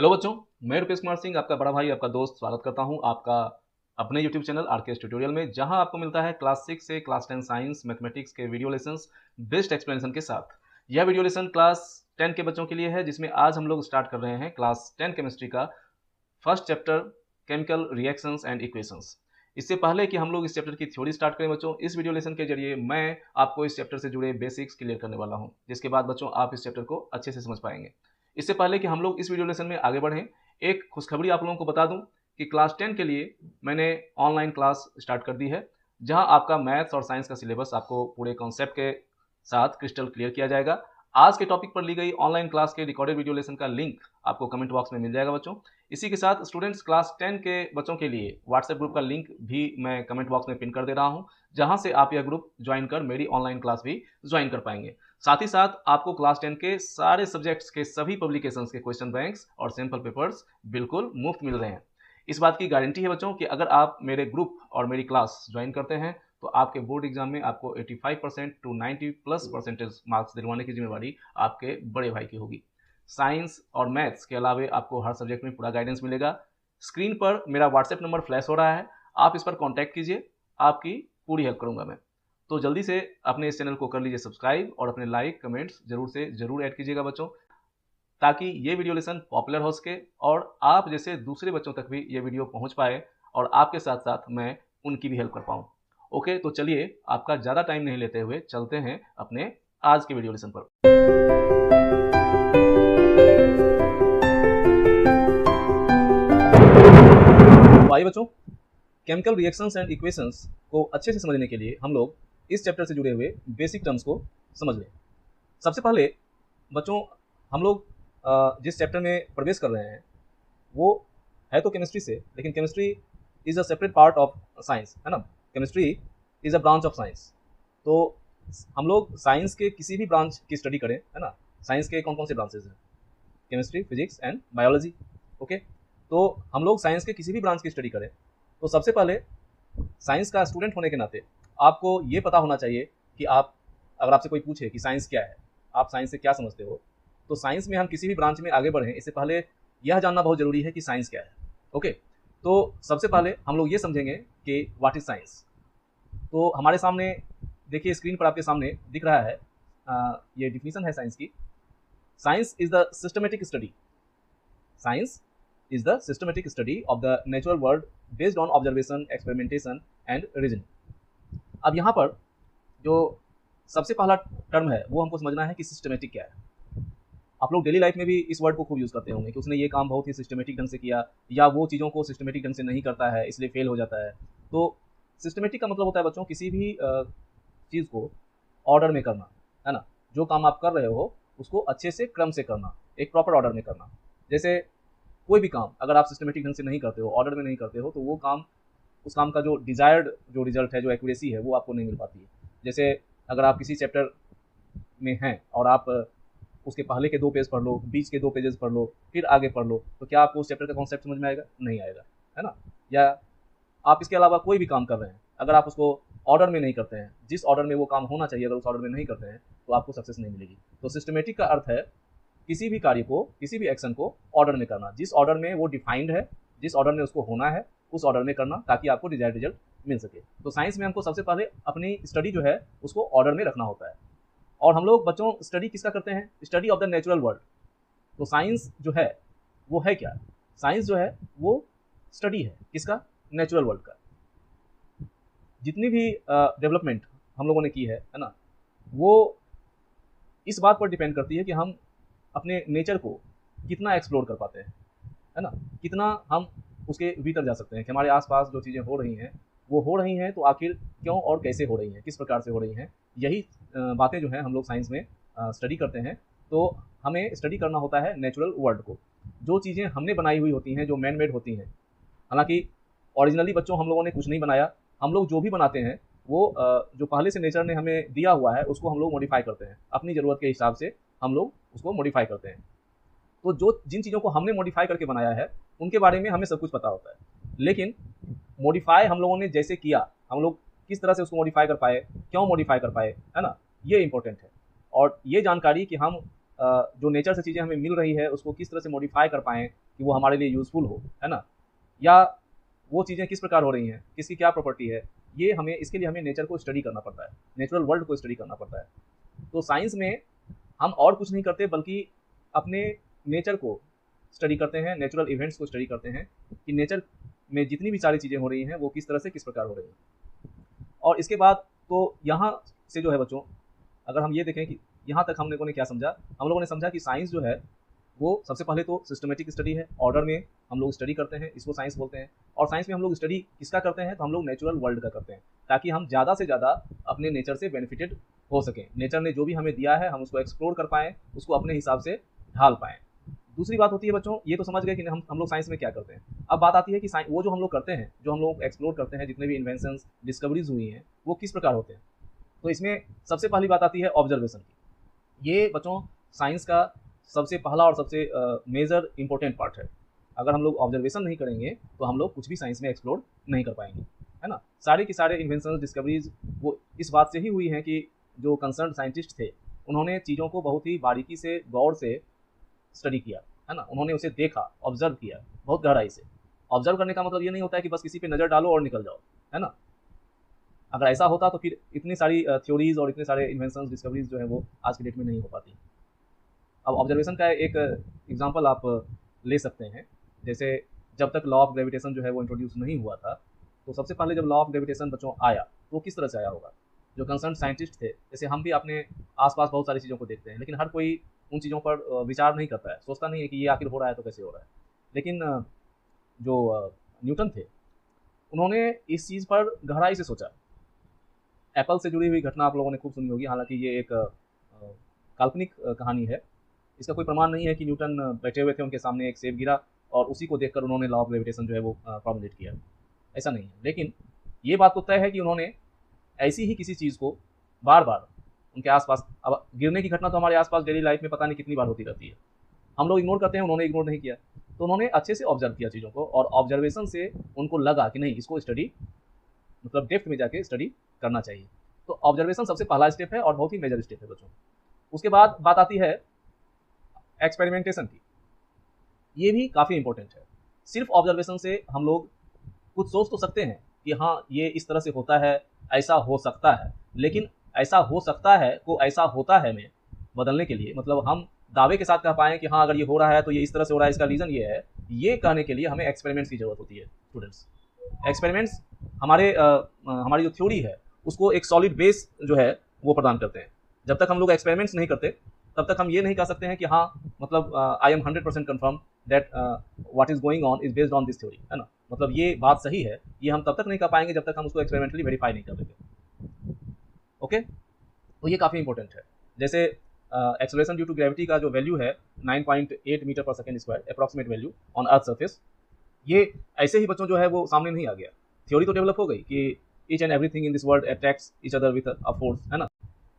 Hello बच्चों, मैं रुपेश कुमार सिंह आपका बड़ा भाई, आपका दोस्त स्वागत करता हूं आपका अपने यूट्यूब चैनल आरकेएस ट्यूटोरियल में, जहां आपको मिलता है क्लास 6 से क्लास 10 साइंस मैथमेटिक्स के वीडियो लेसन्स बेस्ट एक्सप्लेनेशन के साथ। यह वीडियो लेसन क्लास 10 के बच्चों के लिए है, जिसमें आज हम लोग स्टार्ट कर रहे हैं क्लास 10 केमिस्ट्री का first chapter chemical reactions and equations. इससे पहले कि हम लोग इस चैप्टर की थ्योरी स्टार्ट करें बच्चों, इस वीडियो लेसन के जरिए मैं आपको इस चैप्टर से जुड़े बेसिक्स क्लियर करने वाला हूं, जिसके बाद बच्चों आप इस चैप्टर को अच्छे से समझ पाएंगे। इससे पहले कि हम लोग इस वीडियो लेसन में आगे बढ़ें, एक खुशखबरी आप लोगों को बता दूं कि क्लास 10 के लिए मैंने ऑनलाइन क्लास स्टार्ट कर दी है, जहां आपका मैथ्स और साइंस का सिलेबस आपको पूरे कॉन्सेप्ट के साथ क्रिस्टल क्लियर किया जाएगा। आज के टॉपिक पर ली गई ऑनलाइन क्लास के रिकॉर्डेड वीडियो लेसन का लिंक आपको कमेंट बॉक्स में मिल जाएगा बच्चों। इसी के साथ स्टूडेंट्स क्लास 10 के बच्चों के लिए व्हाट्सएप ग्रुप का लिंक भी मैं कमेंट बॉक्स में पिन कर दे रहा हूं, जहां से आप यह ग्रुप ज्वाइन कर मेरी ऑनलाइन क्लास भी ज्वाइन कर पाएंगे। साथ ही साथ आपको क्लास 10 के सारे सब्जेक्ट्स के सभी पब्लिकेशंस के क्वेश्चन बैंक्स और सैंपल पेपर्स बिल्कुल मुफ्त मिल रहे हैं। इस बात की गारंटी है बच्चों कि अगर आप मेरे ग्रुप और मेरी क्लास ज्वाइन करते हैं तो आपके बोर्ड एग्जाम में आपको 85% टू 90+ % मार्क्स दिलवाने की जिम्मेवारी आपके बड़े भाई की होगी। साइंस और मैथ्स के अलावे आपको हर सब्जेक्ट में पूरा गाइडेंस मिलेगा। स्क्रीन पर मेरा व्हाट्सएप नंबर फ्लैश हो रहा है, आप इस पर कॉन्टैक्ट कीजिए, आपकी पूरी हेल्प करूंगा मैं। तो जल्दी से अपने इस चैनल को कर लीजिए सब्सक्राइब और अपने लाइक कमेंट्स जरूर से जरूर ऐड कीजिएगा बच्चों, ताकि ये वीडियो लेसन पॉपुलर हो सके और आप जैसे दूसरे बच्चों तक भी ये वीडियो पहुंच पाए और आपके साथ साथ मैं उनकी भी हेल्प कर पाऊं। ओके, तो चलिए आपका ज़्यादा टाइम नहीं लेते हुए चलते हैं अपने आज के वीडियो लेसन पर। तो आइए बच्चों, केमिकल रिएक्शंस एंड इक्वेशंस को अच्छे से समझने के लिए हम लोग इस चैप्टर से जुड़े हुए बेसिक टर्म्स को समझ लें। सबसे पहले बच्चों, हम लोग जिस चैप्टर में प्रवेश कर रहे हैं वो है तो केमिस्ट्री से, लेकिन chemistry is a separate part of science, है ना। Chemistry is a branch of science. तो हम लोग साइंस के किसी भी ब्रांच की स्टडी करें, है ना। साइंस के कौन कौन से ब्रांचेज हैं? Chemistry, physics and biology. Okay, तो हम लोग साइंस के किसी भी ब्रांच की स्टडी करें तो सबसे पहले साइंस का स्टूडेंट होने के नाते आपको ये पता होना चाहिए कि आप, अगर आपसे कोई पूछे कि साइंस क्या है, आप साइंस से क्या समझते हो, तो साइंस में हम किसी भी ब्रांच में आगे बढ़ें इससे पहले यह जानना बहुत जरूरी है कि साइंस क्या है। ओके, तो सबसे पहले हम लोग ये समझेंगे कि व्हाट इज साइंस। तो हमारे सामने देखिए, स्क्रीन पर आपके सामने दिख रहा है, ये डिफिनीशन है साइंस की। Science is the systematic study, science is the systematic study of the natural world based on observation, experimentation and reasoning। अब यहाँ पर जो सबसे पहला टर्म है वो हमको समझना है कि सिस्टमेटिक क्या है। आप लोग डेली लाइफ में भी इस वर्ड को खूब यूज़ करते होंगे कि उसने ये काम बहुत ही सिस्टमेटिक ढंग से किया, या वो चीज़ों को सिस्टमेटिक ढंग से नहीं करता है इसलिए फेल हो जाता है। तो सिस्टमेटिक का मतलब होता है बच्चों किसी भी चीज़ को ऑर्डर में करना, है ना। जो काम आप कर रहे हो उसको अच्छे से क्रम से करना, एक प्रॉपर ऑर्डर में करना। जैसे कोई भी काम अगर आप सिस्टमेटिक ढंग से नहीं करते हो, ऑर्डर में नहीं करते हो, तो वो काम, उस काम का जो डिजायर्ड जो रिजल्ट है, जो एक्यूरेसी है, वो आपको नहीं मिल पाती है। जैसे अगर आप किसी चैप्टर में हैं और आप उसके पहले के 2 पेज पढ़ लो, बीच के 2 पेजेस पढ़ लो, फिर आगे पढ़ लो, तो क्या आपको उस चैप्टर का कॉन्सेप्ट समझ में आएगा? नहीं आएगा, है ना। या आप इसके अलावा कोई भी काम कर रहे हैं, अगर आप उसको ऑर्डर में नहीं करते हैं, जिस ऑर्डर में वो काम होना चाहिए, अगर उस ऑर्डर में नहीं करते हैं तो आपको सक्सेस नहीं मिलेगी। तो सिस्टमेटिक का अर्थ है किसी भी कार्य को, किसी भी एक्शन को ऑर्डर में करना, जिस ऑर्डर में वो डिफाइंड है, जिस ऑर्डर में उसको होना है, उस ऑर्डर में करना, ताकि आपको डिजायर्ड रिजल्ट मिल सके। तो साइंस में हमको सबसे पहले अपनी स्टडी जो है उसको ऑर्डर में रखना होता है। और हम लोग बच्चों स्टडी किसका करते हैं? Study of the natural world. तो साइंस जो है वो है क्या? साइंस जो है वो स्टडी है किसका? नेचुरल वर्ल्ड का। जितनी भी डेवलपमेंट हम लोगों ने की है ना, वो इस बात पर डिपेंड करती है कि हम अपने नेचर को कितना एक्सप्लोर कर पाते हैं, है ना। कितना हम उसके भीतर जा सकते हैं कि हमारे आसपास जो चीज़ें हो रही हैं वो हो रही हैं तो आखिर क्यों और कैसे हो रही हैं, किस प्रकार से हो रही हैं। यही बातें जो है हम लोग साइंस में स्टडी करते हैं। तो हमें स्टडी करना होता है नेचुरल वर्ल्ड को। जो चीज़ें हमने बनाई हुई होती हैं, जो मैन मेड होती हैं, हालांकि ओरिजिनली बच्चों हम लोगों ने कुछ नहीं बनाया, हम लोग जो भी बनाते हैं वो जो पहले से नेचर ने हमें दिया हुआ है उसको हम लोग मॉडिफाई करते हैं, अपनी ज़रूरत के हिसाब से हम लोग उसको मॉडिफाई करते हैं। तो जो जिन चीज़ों को हमने मॉडिफाई करके बनाया है उनके बारे में हमें सब कुछ पता होता है, लेकिन मॉडिफाई हम लोगों ने जैसे किया, हम लोग किस तरह से उसको मॉडिफाई कर पाए, क्यों मॉडिफाई कर पाए, है ना, ये इंपॉर्टेंट है। और ये जानकारी कि हम जो नेचर से चीज़ें हमें मिल रही है उसको किस तरह से मॉडिफाई कर पाएँ कि वो हमारे लिए यूज़फुल हो, है ना, या वो चीज़ें किस प्रकार हो रही हैं, किसकी क्या प्रॉपर्टी है, ये हमें इसके लिए हमें नेचर को स्टडी करना पड़ता है, नेचुरल वर्ल्ड को स्टडी करना पड़ता है। तो साइंस में हम और कुछ नहीं करते बल्कि अपने नेचर को स्टडी करते हैं, नेचुरल इवेंट्स को स्टडी करते हैं कि नेचर में जितनी भी सारी चीज़ें हो रही हैं वो किस तरह से किस प्रकार हो रही हैं। और इसके बाद तो यहाँ से जो है बच्चों, अगर हम ये देखें कि यहाँ तक हम लोगों ने क्या समझा, हम लोगों ने समझा कि साइंस जो है वो सबसे पहले तो सिस्टमेटिक स्टडी है, ऑर्डर में हम लोग स्टडी करते हैं, इसको साइंस बोलते हैं। और साइंस में हम लोग स्टडी किसका करते हैं, तो हम लोग नेचुरल वर्ल्ड का करते हैं, ताकि हम ज़्यादा से ज़्यादा अपने नेचर से बेनिफिटेड हो सकें, नेचर ने जो भी हमें दिया है हम उसको एक्सप्लोर कर पाएँ, उसको अपने हिसाब से ढाल पाएँ। दूसरी बात होती है बच्चों, ये तो समझ गए कि हम लोग साइंस में क्या करते हैं। अब बात आती है कि वो जो हम लोग करते हैं, जो हम लोग एक्सप्लोर करते हैं, जितने भी इन्वेंशंस डिस्कवरीज हुई हैं वो किस प्रकार होते हैं। तो इसमें सबसे पहली बात आती है ऑब्जर्वेशन की। ये बच्चों साइंस का सबसे पहला और सबसे मेजर इंपॉर्टेंट पार्ट है। अगर हम लोग ऑब्जर्वेशन नहीं करेंगे तो हम लोग कुछ भी साइंस में एक्सप्लोर नहीं कर पाएंगे, है ना। सारे के सारे इन्वेंशंस डिस्कवरीज वो इस बात से ही हुई हैं कि जो कंसर्न साइंटिस्ट थे उन्होंने चीज़ों को बहुत ही बारीकी से गौर से स्टडी किया, है ना, उन्होंने उसे देखा, ऑब्जर्व किया बहुत गहराई से। ऑब्जर्व करने का मतलब ये नहीं होता है कि बस किसी पे नज़र डालो और निकल जाओ, है ना। अगर ऐसा होता तो फिर इतनी सारी थ्योरीज और इतने सारे इन्वेंशंस डिस्कवरीज जो है वो आज की डेट में नहीं हो पाती। अब ऑब्जर्वेशन का एक एग्जांपल आप ले सकते हैं। जैसे जब तक लॉ ऑफ ग्रेविटेशन जो है वो इंट्रोड्यूस नहीं हुआ था, तो सबसे पहले जब लॉ ऑफ ग्रेविटेशन बच्चों आया तो किस तरह से आया होगा। जो कंसर्न साइंटिस्ट थे, जैसे हम भी अपने आसपास बहुत सारी चीज़ों को देखते हैं, लेकिन हर कोई उन चीज़ों पर विचार नहीं करता है, सोचता नहीं है कि ये आखिर हो रहा है तो कैसे हो रहा है। लेकिन जो न्यूटन थे उन्होंने इस चीज़ पर गहराई से सोचा। एप्पल से जुड़ी हुई घटना आप लोगों ने खूब सुनी होगी, हालांकि ये एक काल्पनिक कहानी है, इसका कोई प्रमाण नहीं है कि न्यूटन बैठे हुए थे, उनके सामने एक सेब गिरा और उसी को देखकर उन्होंने लॉ ऑफ ग्रेविटेशन जो है वो फॉर्मुलेट किया, ऐसा नहीं है। लेकिन ये बात तो तय है कि उन्होंने ऐसी ही किसी चीज़ को बार बार उनके आसपास, अब गिरने की घटना तो हमारे आसपास डेली लाइफ में पता नहीं कितनी बार होती रहती है, हम लोग इग्नोर करते हैं, उन्होंने इग्नोर नहीं किया। तो उन्होंने अच्छे से ऑब्जर्व किया चीज़ों को, और ऑब्जर्वेशन से उनको लगा कि नहीं, इसको स्टडी मतलब डेप्थ में जाके स्टडी करना चाहिए। तो ऑब्जर्वेशन सबसे पहला स्टेप है और बहुत ही मेजर स्टेप है बच्चों। उसके बाद बात आती है एक्सपेरिमेंटेशन की। ये भी काफ़ी इंपॉर्टेंट है। सिर्फ ऑब्जर्वेशन से हम लोग कुछ सोच तो सकते हैं कि हाँ ये इस तरह से होता है, ऐसा हो सकता है, लेकिन ऐसा हो सकता है को ऐसा होता है में बदलने के लिए, मतलब हम दावे के साथ कह पाएँ कि हाँ अगर ये हो रहा है तो ये इस तरह से हो रहा है, इसका रीज़न ये है, ये कहने के लिए हमें एक्सपेरिमेंट्स की ज़रूरत होती है स्टूडेंट्स। एक्सपेरिमेंट्स हमारी जो थ्योरी है उसको एक सॉलिड बेस जो है वो प्रदान करते हैं। जब तक हम लोग एक्सपेरिमेंट्स नहीं करते तब तक हम ये नहीं कह सकते हैं कि हाँ मतलब I am 100% confirm that what is going on is based on this theory, है ना, मतलब ये बात सही है, ये हम तब तक नहीं कह पाएंगे जब तक हम उसको एक्सपेरिमेंटली वेरीफाई नहीं कर देंगे। ओके, तो ये काफ़ी इंपॉर्टेंट है। जैसे एक्सेलरेशन ड्यू टू ग्रेविटी का जो वैल्यू है 9.8 मीटर पर second square approximate value on earth surface, ये ऐसे ही बच्चों जो है वो सामने नहीं आ गया। थ्योरी तो डेवलप हो गई कि each and everything in this world attracts each other with a force, है ना।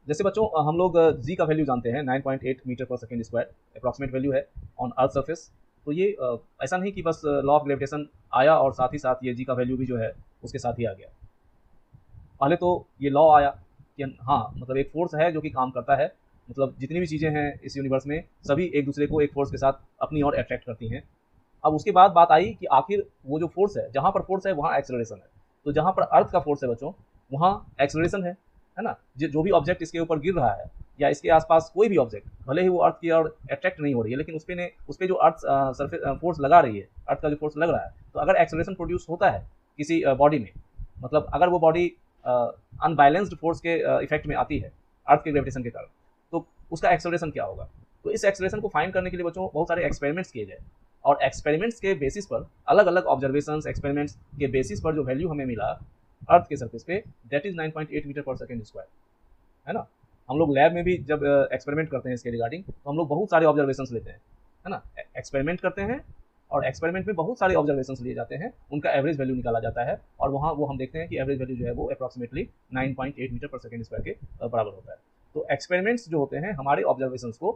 जैसे बच्चों हम लोग जी का वैल्यू जानते हैं 9.8 मीटर पर सेकेंड स्क्वायर अप्रॉक्सीमेट वैल्यू है ऑन अर्थ सर्फेस। तो ये ऐसा नहीं कि बस लॉ ऑफ ग्रेविटेशन आया और साथ ही साथ ये जी का वैल्यू भी जो है उसके साथ ही आ गया। पहले तो ये लॉ आया कि हाँ मतलब एक फोर्स है जो कि काम करता है, मतलब जितनी भी चीज़ें हैं इस यूनिवर्स में सभी एक दूसरे को एक फोर्स के साथ अपनी ओर अट्रैक्ट करती हैं। अब उसके बाद बात आई कि आखिर वो जो फोर्स है, जहाँ पर फोर्स है वहाँ एक्सेलरेशन है। तो जहाँ पर अर्थ का फोर्स है बच्चों वहाँ एक्सेलरेशन है ना। जो भी ऑब्जेक्ट इसके ऊपर गिर रहा है या इसके आसपास कोई भी ऑब्जेक्ट, भले ही वो अर्थ की ओर अट्रैक्ट नहीं हो रही है, लेकिन उस पर जो अर्थ सरफेस फोर्स लगा रही है, अर्थ का जो फोर्स लग रहा है, तो अगर एक्सेलरेशन प्रोड्यूस होता है किसी बॉडी में, मतलब अगर वो बॉडी अनबैलेंस्ड फोर्स के इफेक्ट में आती है अर्थ के ग्रेविटेशन के कारण, तो उसका एक्सेलरेशन क्या होगा। तो इस एक्सेलरेशन को फाइंड करने के लिए बच्चों बहुत सारे एक्सपेरिमेंट्स किए गए, और एक्सपेरिमेंट्स के बेसिस पर अलग अलग ऑब्जर्वेशंस एक्सपेरिमेंट्स के बेसिस पर जो वैल्यू हमें मिला अर्थ के सरफेस पे, दैट इज 9.8 मीटर पर सेकेंड स्क्वायर, है ना। हम लोग लैब में भी जब एक्सपेरिमेंट करते हैं इसके रिगार्डिंग, तो हम लोग बहुत सारे ऑब्जर्वेशंस लेते हैं, है ना, एक्सपेरिमेंट करते हैं और एक्सपेरिमेंट में बहुत सारे ऑब्जर्वेशंस लिए जाते हैं, उनका एवरेज वैल्यू निकाला जाता है, और वहाँ वो हम देखते हैं कि एवरेज वैल्यू जो है वो अप्रॉक्सीमेटली 9.8 मीटर पर सेकेंड स्क्वायर के बराबर होता है। तो एक्सपेरिमेंट्स जो होते हैं हमारे ऑब्जर्वेशंस को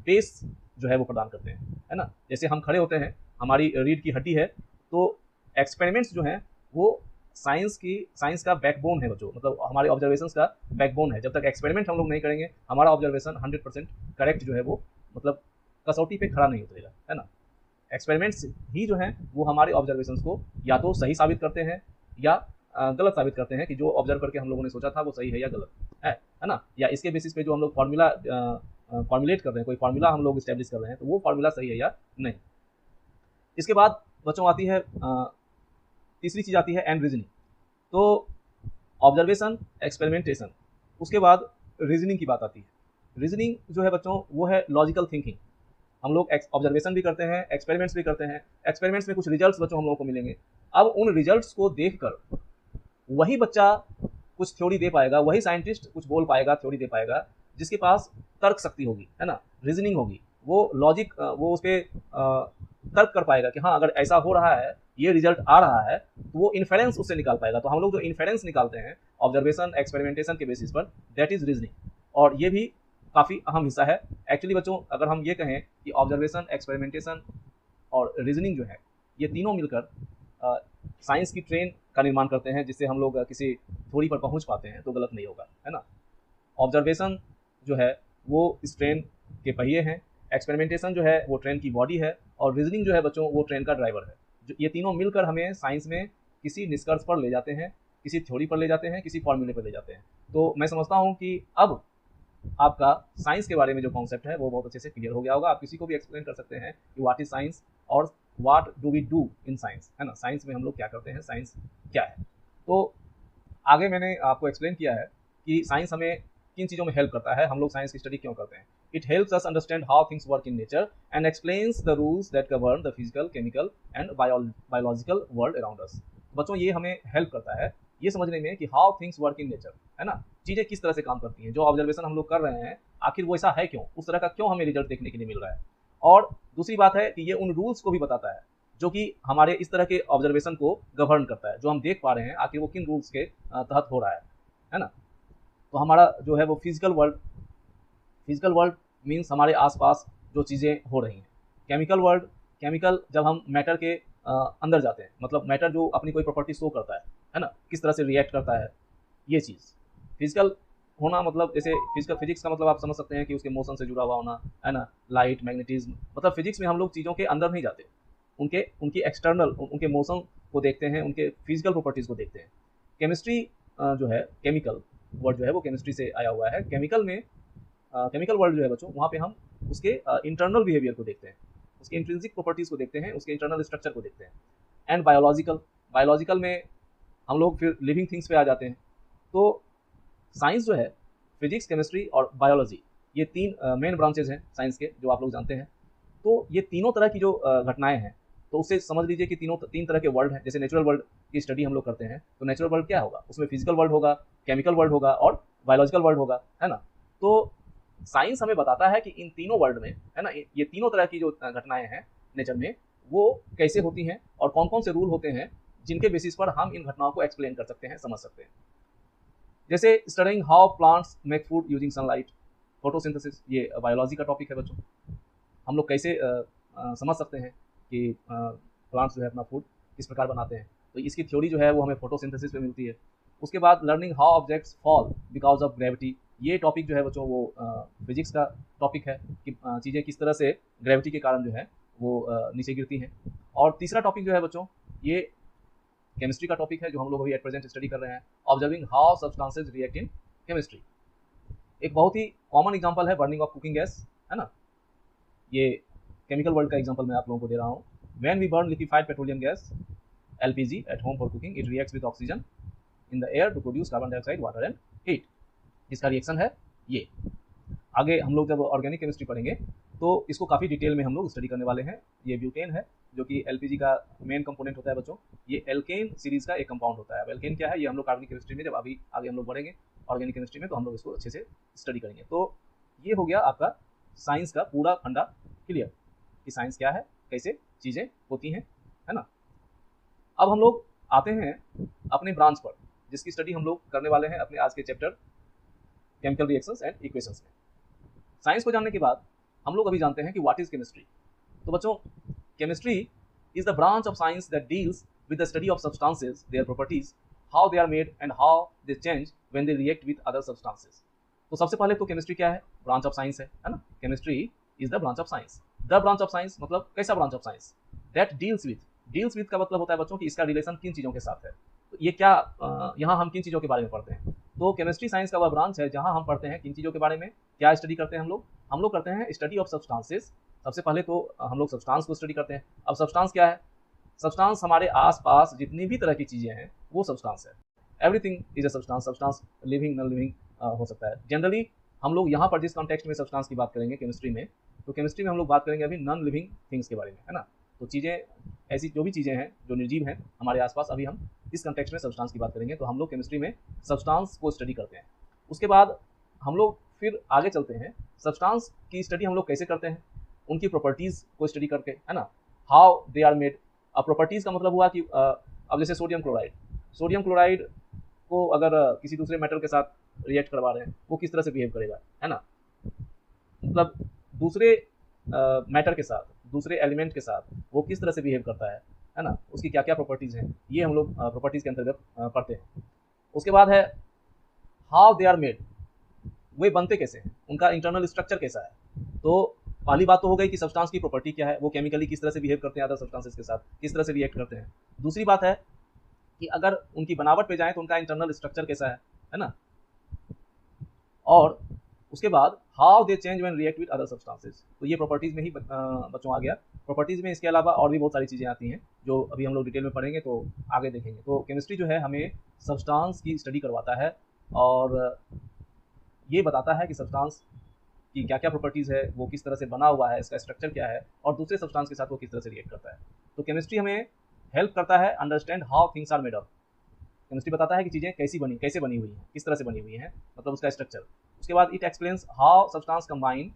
बेस जो है वो प्रदान करते हैं, है ना। जैसे हम खड़े होते हैं, हमारी रीढ़ की हड्डी है, तो एक्सपेरिमेंट्स जो हैं वो साइंस का बैकबोन है बच्चों, मतलब हमारे ऑब्जर्वेशंस का बैकबोन है। जब तक एक्सपेरिमेंट हम लोग नहीं करेंगे हमारा ऑब्जर्वेशन 100% करेक्ट जो है वो मतलब कसौटी पे खड़ा नहीं उतरेगा, है ना। एक्सपेरिमेंट्स ही जो हैं वो हमारे ऑब्जर्वेशंस को या तो सही साबित करते हैं या गलत साबित करते हैं कि जो ऑब्जर्व करके हम लोगों ने सोचा था वो सही है या गलत है ना, या इसके बेसिस पे जो हम लोग फार्मूला फॉर्मुलेट कर रहे हैं, कोई फार्मूला हम लोग इस्टेब्लिश कर रहे हैं तो वो फार्मूला सही है या नहीं। इसके बाद बच्चों आती है तीसरी चीज़ आती है एंड रीजनिंग। तो ऑब्जर्वेशन, एक्सपेरिमेंटेशन, उसके बाद रीजनिंग की बात आती है। रीजनिंग जो है बच्चों वो है लॉजिकल थिंकिंग। हम लोग ऑब्जर्वेशन भी करते हैं, एक्सपेरिमेंट्स भी करते हैं, एक्सपेरिमेंट्स में कुछ रिजल्ट्स बच्चों हम लोगों को मिलेंगे। अब उन रिजल्ट्स को देखकर वही बच्चा कुछ थ्योरी दे पाएगा, वही साइंटिस्ट कुछ बोल पाएगा, थ्योरी दे पाएगा जिसके पास तर्क शक्ति होगी, है ना, रीजनिंग होगी, वो लॉजिक, वो उस पर तर्क कर पाएगा कि हाँ अगर ऐसा हो रहा है, ये रिजल्ट आ रहा है, तो वो इन्फेरेंस उससे निकाल पाएगा। तो हम लोग जो इन्फेरेंस निकालते हैं ऑब्जर्वेशन, एक्सपेरिमेंटेशन के बेसिस पर, दैट इज रीजनिंग। और ये भी काफ़ी अहम हिस्सा है एक्चुअली बच्चों। अगर हम ये कहें कि ऑब्जर्वेशन, एक्सपेरिमेंटेशन और रीजनिंग जो है ये तीनों मिलकर साइंस की ट्रेन का निर्माण करते हैं जिससे हम लोग किसी थ्योरी पर पहुंच पाते हैं, तो गलत नहीं होगा, है ना। ऑब्जर्वेशन जो है वो इस ट्रेन के पहिए हैं, एक्सपेरिमेंटेशन जो है वो ट्रेन की बॉडी है, और रीजनिंग जो है बच्चों वो ट्रेन का ड्राइवर है। जो ये तीनों मिलकर हमें साइंस में किसी निष्कर्ष पर ले जाते हैं, किसी थ्योरी पर ले जाते हैं, किसी फॉर्मूले पर ले जाते हैं। तो मैं समझता हूँ कि अब आपका साइंस के बारे में जो कॉन्सेप्ट है वो बहुत अच्छे से क्लियर हो गया होगा। आप किसी को भी एक्सप्लेन कर सकते हैं कि व्हाट इज साइंस और what do we do in science, है ना, साइंस में हम लोग क्या करते हैं, साइंस क्या है। तो आगे मैंने आपको एक्सप्लेन किया है कि साइंस हमें किन चीज़ों में हेल्प करता है, हम लोग साइंस की स्टडी क्यों करते हैं। It helps us understand how things work in nature and explains the rules that govern the physical, chemical and biological world around us. बच्चों ये हमें हेल्प करता है ये समझने में कि how things work in nature, है ना, चीज़ें किस तरह से काम करती हैं। जो ऑब्जर्वेशन हम लोग कर रहे हैं आखिर वो ऐसा है क्यों, उस तरह का क्यों हमें रिजल्ट देखने के लिए मिल रहा है। और दूसरी बात है कि ये उन रूल्स को भी बताता है जो कि हमारे इस तरह के ऑब्जर्वेशन को गवर्न करता है, जो हम देख पा रहे हैं आखिर वो किन रूल्स के तहत हो रहा है ना। तो हमारा जो है वो फिजिकल वर्ल्ड मीन्स हमारे आसपास जो चीज़ें हो रही हैं। केमिकल वर्ल्ड, केमिकल जब हम मैटर के अंदर जाते हैं, मतलब मैटर जो अपनी कोई प्रॉपर्टी शो करता है ना, किस तरह से रिएक्ट करता है, ये चीज़। फिजिकल होना मतलब जैसे फिजिक्स का मतलब आप समझ सकते हैं कि उसके मोशन से जुड़ा हुआ होना, है ना, लाइट, मैग्नेटिज्म, मतलब फिजिक्स में हम लोग चीज़ों के अंदर नहीं जाते, उनकी एक्सटर्नल, उनके मोशन को देखते हैं, उनके फिजिकल प्रॉपर्टीज़ को देखते हैं। केमिस्ट्री जो है, केमिकल वर्ड जो है वो केमिस्ट्री से आया हुआ है। केमिकल वर्ल्ड जो है बच्चों, वहाँ पे हम उसके इंटरनल बिहेवियर को देखते हैं, उसके इंट्रिंसिक प्रॉपर्टीज़ को देखते हैं, उसके इंटरनल स्ट्रक्चर को देखते हैं। एंड बायोलॉजिकल में हम लोग फिर लिविंग थिंग्स पे आ जाते हैं। तो साइंस जो है, फिजिक्स, केमिस्ट्री और बायोलॉजी, ये तीन मेन ब्रांचेज हैं साइंस के, जो आप लोग जानते हैं। तो ये तीनों तरह की जो घटनाएं हैं, तो उससे समझ लीजिए कि तीन तरह के वर्ल्ड हैं। जैसे नेचुरल वर्ल्ड की स्टडी हम लोग करते हैं, तो नेचुरल वर्ल्ड क्या होगा, उसमें फिजिकल वर्ल्ड होगा, केमिकल वर्ल्ड होगा और बायोलॉजिकल वर्ल्ड होगा, है ना। तो साइंस हमें बताता है कि इन तीनों वर्ल्ड में, है ना, ये तीनों तरह की जो घटनाएं हैं नेचर में, वो कैसे होती हैं और कौन कौन से रूल होते हैं जिनके बेसिस पर हम इन घटनाओं को एक्सप्लेन कर सकते हैं, समझ सकते हैं। जैसे studying how plants make food using sunlight, photosynthesis, ये बायोलॉजी का टॉपिक है बच्चों। हम लोग कैसे समझ सकते हैं कि प्लांट्स जो है अपना फूड किस प्रकार बनाते हैं, तो इसकी थ्योरी जो है वो हमें फोटोसिंथेसिस पे मिलती है। उसके बाद learning how objects fall because of gravity, ये टॉपिक जो है बच्चों वो फिजिक्स का टॉपिक है कि चीज़ें किस तरह से ग्रेविटी के कारण जो है वो नीचे गिरती हैं। और तीसरा टॉपिक जो है बच्चों ये केमिस्ट्री का टॉपिक है, जो हम लोग अभी एट प्रेजेंट स्टडी कर रहे हैं, observing how substances react in chemistry. एक बहुत ही कॉमन एग्जांपल है बर्निंग ऑफ कुकिंग गैस, है ना, ये केमिकल वर्ल्ड का एग्जांपल मैं आप लोगों को दे रहा हूँ। When we burn liquefied petroleum gas LPG at home for cooking, it reacts with oxygen in the air to produce carbon dioxide, water and heat. इसका रिएक्शन है ये। आगे हम लोग जब ऑर्गेनिक केमिस्ट्री पढ़ेंगे तो इसको काफ़ी डिटेल में हम लोग स्टडी करने वाले हैं। ये ब्यूटेन है जो कि LPG का मेन कंपोनेंट होता है बच्चों। ये एल्केन सीरीज का एक कंपाउंड होता है। अब एल्केन क्या है ये हम लोग कार्बनिक केमिस्ट्री में जब अभी आगे हम लोग बढ़ेंगे ऑर्गेनिक केमिस्ट्री में, तो हम लोग इसको अच्छे से स्टडी करेंगे। तो ये हो गया आपका साइंस का पूरा फंडा क्लियर कि साइंस क्या है, कैसे चीज़ें होती हैं, है ना। अब हम लोग आते हैं अपने ब्रांच पर, जिसकी स्टडी हम लोग करने वाले हैं अपने आज के chapter chemical reactions and equations में। साइंस को जानने के बाद हम लोग अभी जानते हैं कि व्हाट इज केमिस्ट्री। तो बच्चों, chemistry is the branch of science that deals with the study of substances, their properties, how they are made and how they change when they react with other substances. तो सबसे पहले तो chemistry क्या है, branch of science है ना। Chemistry is the branch of science. The branch of science मतलब कैसा branch of science, that deals with का मतलब होता है बच्चों कि इसका रिलेशन किन चीज़ों के साथ है। तो ये क्या यहाँ हम किन चीज़ों के बारे में पढ़ते हैं। तो केमिस्ट्री साइंस का वह ब्रांच है जहाँ हम पढ़ते हैं किन चीज़ों के बारे में, क्या स्टडी करते हैं हम लोग करते हैं स्टडी ऑफ सब्सटेंसेस। सबसे पहले तो हम लोग सब्सटेंस को स्टडी करते हैं। अब सब्सटेंस क्या है? सब्सटेंस हमारे आसपास जितनी भी तरह की चीज़ें हैं वो सब्सटेंस है। Everything is a substance. Substance living non living हो सकता है। जनरली हम लोग यहाँ पर जिस कॉन्टेक्स्ट में सब्सटेंस की बात करेंगे केमिस्ट्री में, तो केमिस्ट्री में हम लोग बात करेंगे अभी नॉन लिविंग थिंग्स के बारे में, है ना। तो चीज़ें ऐसी जो भी चीज़ें हैं जो निर्जीव हैं हमारे आसपास, अभी हम इस कॉन्टेक्स्ट में सब्सटेंस की बात करेंगे। तो हम लोग केमिस्ट्री में सब्सटेंस को स्टडी करते हैं। उसके बाद हम लोग फिर आगे चलते हैं, सब्सटेंस की स्टडी हम लोग कैसे करते हैं, उनकी प्रॉपर्टीज़ को स्टडी करके, है ना, हाउ दे आर मेड। अब प्रॉपर्टीज़ का मतलब हुआ कि अब जैसे सोडियम क्लोराइड को अगर किसी दूसरे मेटल के साथ रिएक्ट करवा रहे हैं वो किस तरह से बिहेव करेगा, है ना। मतलब दूसरे मैटर के साथ, दूसरे एलिमेंट के साथ वो किस तरह से बिहेव करता है ना, उसकी क्या क्या प्रॉपर्टीज़ हैं, ये हम लोग प्रॉपर्टीज़ के अंतर्गत पढ़ते हैं। उसके बाद है हाउ दे आर मेड, वे बनते कैसे हैं, उनका इंटरनल स्ट्रक्चर कैसा है। तो पहली बात तो हो गई कि सब्सटेंस की प्रॉपर्टी क्या है, वो केमिकली किस तरह से बिहेव करते हैं अदर सब्सटेंसेस के साथ, किस तरह से रिएक्ट करते हैं। दूसरी बात है कि अगर उनकी बनावट पे जाएं तो उनका इंटरनल स्ट्रक्चर कैसा है ना। और उसके बाद how they change when react with other substances. तो ये प्रॉपर्टीज़ में ही बच्चों आ गया। प्रॉपर्टीज़ में इसके अलावा और भी बहुत सारी चीज़ें आती हैं जो अभी हम लोग डिटेल में पढ़ेंगे तो आगे देखेंगे। तो केमिस्ट्री जो है हमें सब्सटेंस की स्टडी करवाता है और ये बताता है कि सब्सटेंस की क्या क्या प्रॉपर्टीज़ है, वो किस तरह से बना हुआ है, इसका स्ट्रक्चर क्या है और दूसरे सब्सटेंस के साथ वो किस तरह से रिएक्ट करता है। तो केमिस्ट्री हमें हेल्प करता है understand how things are made of. Chemistry बताता है कि चीज़ें कैसे बनी हुई हैं, किस तरह से बनी हुई हैं, मतलब उसका स्ट्रक्चर। उसके बाद it explains how substance combine,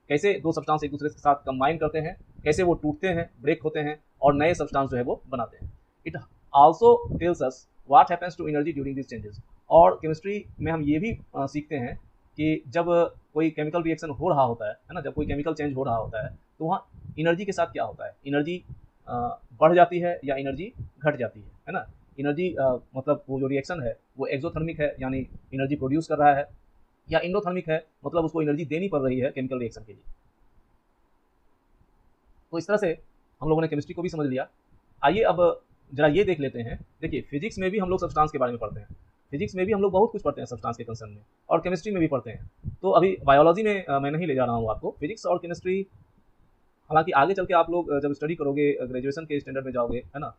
कैसे दो सब्सटेंस एक दूसरे के साथ कंबाइन करते हैं, कैसे वो टूटते हैं, ब्रेक होते हैं और नए सब्सटेंस जो है वो बनाते हैं। It also tells us what happens to energy during this changes. और केमिस्ट्री में हम ये भी सीखते हैं कि जब कोई केमिकल रिएक्शन हो रहा होता है ना, जब कोई केमिकल चेंज हो रहा होता है तो वहाँ एनर्जी के साथ क्या होता है, एनर्जी बढ़ जाती है या एनर्जी घट जाती है ना। एनर्जी मतलब वो जो रिएक्शन है वो एक्सोथर्मिक है यानी एनर्जी प्रोड्यूस कर रहा है, या इंडोथर्मिक है मतलब उसको एनर्जी देनी पड़ रही है केमिकल रिएक्शन के लिए। तो इस तरह से हम लोगों ने केमिस्ट्री को भी समझ लिया। आइए अब जरा ये देख लेते हैं। देखिए फिजिक्स में भी हम लोग सब्सटेंस के बारे में पढ़ते हैं, फिजिक्स में भी हम लोग बहुत कुछ पढ़ते हैं सब्सटेंस के कंसर्न में, और केमिस्ट्री में भी पढ़ते हैं। तो अभी बायोलॉजी में मैं नहीं ले जा रहा हूँ आपको, फिजिक्स और केमिस्ट्री हालांकि आगे चल के आप लोग जब स्टडी करोगे ग्रेजुएशन के स्टैंडर्ड में जाओगे, है ना,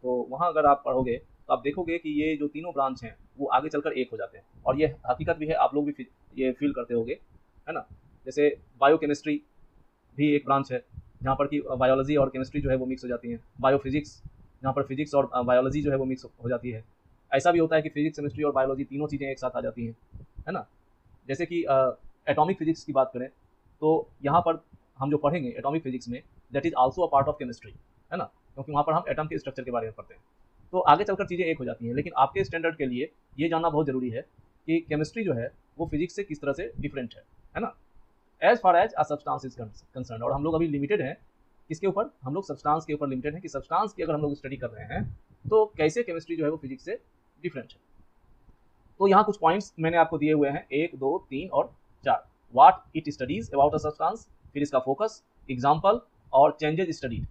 तो वहाँ अगर आप पढ़ोगे तो आप देखोगे कि ये जो तीनों ब्रांच हैं वो आगे चलकर एक हो जाते हैं। और ये हकीकत भी है, आप लोग भी ये फील करते होगे, है ना। जैसे बायोकेमिस्ट्री भी एक ब्रांच है जहाँ पर कि बायोलॉजी और केमिस्ट्री जो है वो मिक्स हो जाती है। बायोफिजिक्स जहाँ पर फिजिक्स और बायोलॉजी जो है वो मिक्स हो जाती है। ऐसा भी होता है कि फिजिक्स केमिस्ट्री और बायोलॉजी तीनों चीज़ें एक साथ आ जाती हैं, है ना। जैसे कि एटॉमिक फिजिक्स की बात करें तो यहाँ पर हम जो पढ़ेंगे एटॉमिक फिजिक्स में, that is also a part of chemistry, है ना, क्योंकि वहाँ पर हम एटम के स्ट्रक्चर के बारे में पढ़ते हैं। तो आगे चलकर चीज़ें एक हो जाती हैं, लेकिन आपके स्टैंडर्ड के लिए ये जानना बहुत ज़रूरी है कि केमिस्ट्री जो है वो फिजिक्स से किस तरह से डिफरेंट है ना, as far as a substance is concern. और हम लोग अभी लिमिटेड हैं किसके ऊपर, हम लोग सब्सटेंस के ऊपर लिमिटेड हैं कि सब्सटेंस की अगर हम लोग स्टडी कर रहे हैं तो कैसे केमिस्ट्री जो है वो फिजिक्स से डिफरेंट है। तो यहाँ कुछ पॉइंट्स मैंने आपको दिए हुए हैं, 1, 2, 3 और 4। What it studies about a substance, फिर इसका फोकस, एग्जाम्पल और चेंजेस स्टडीड,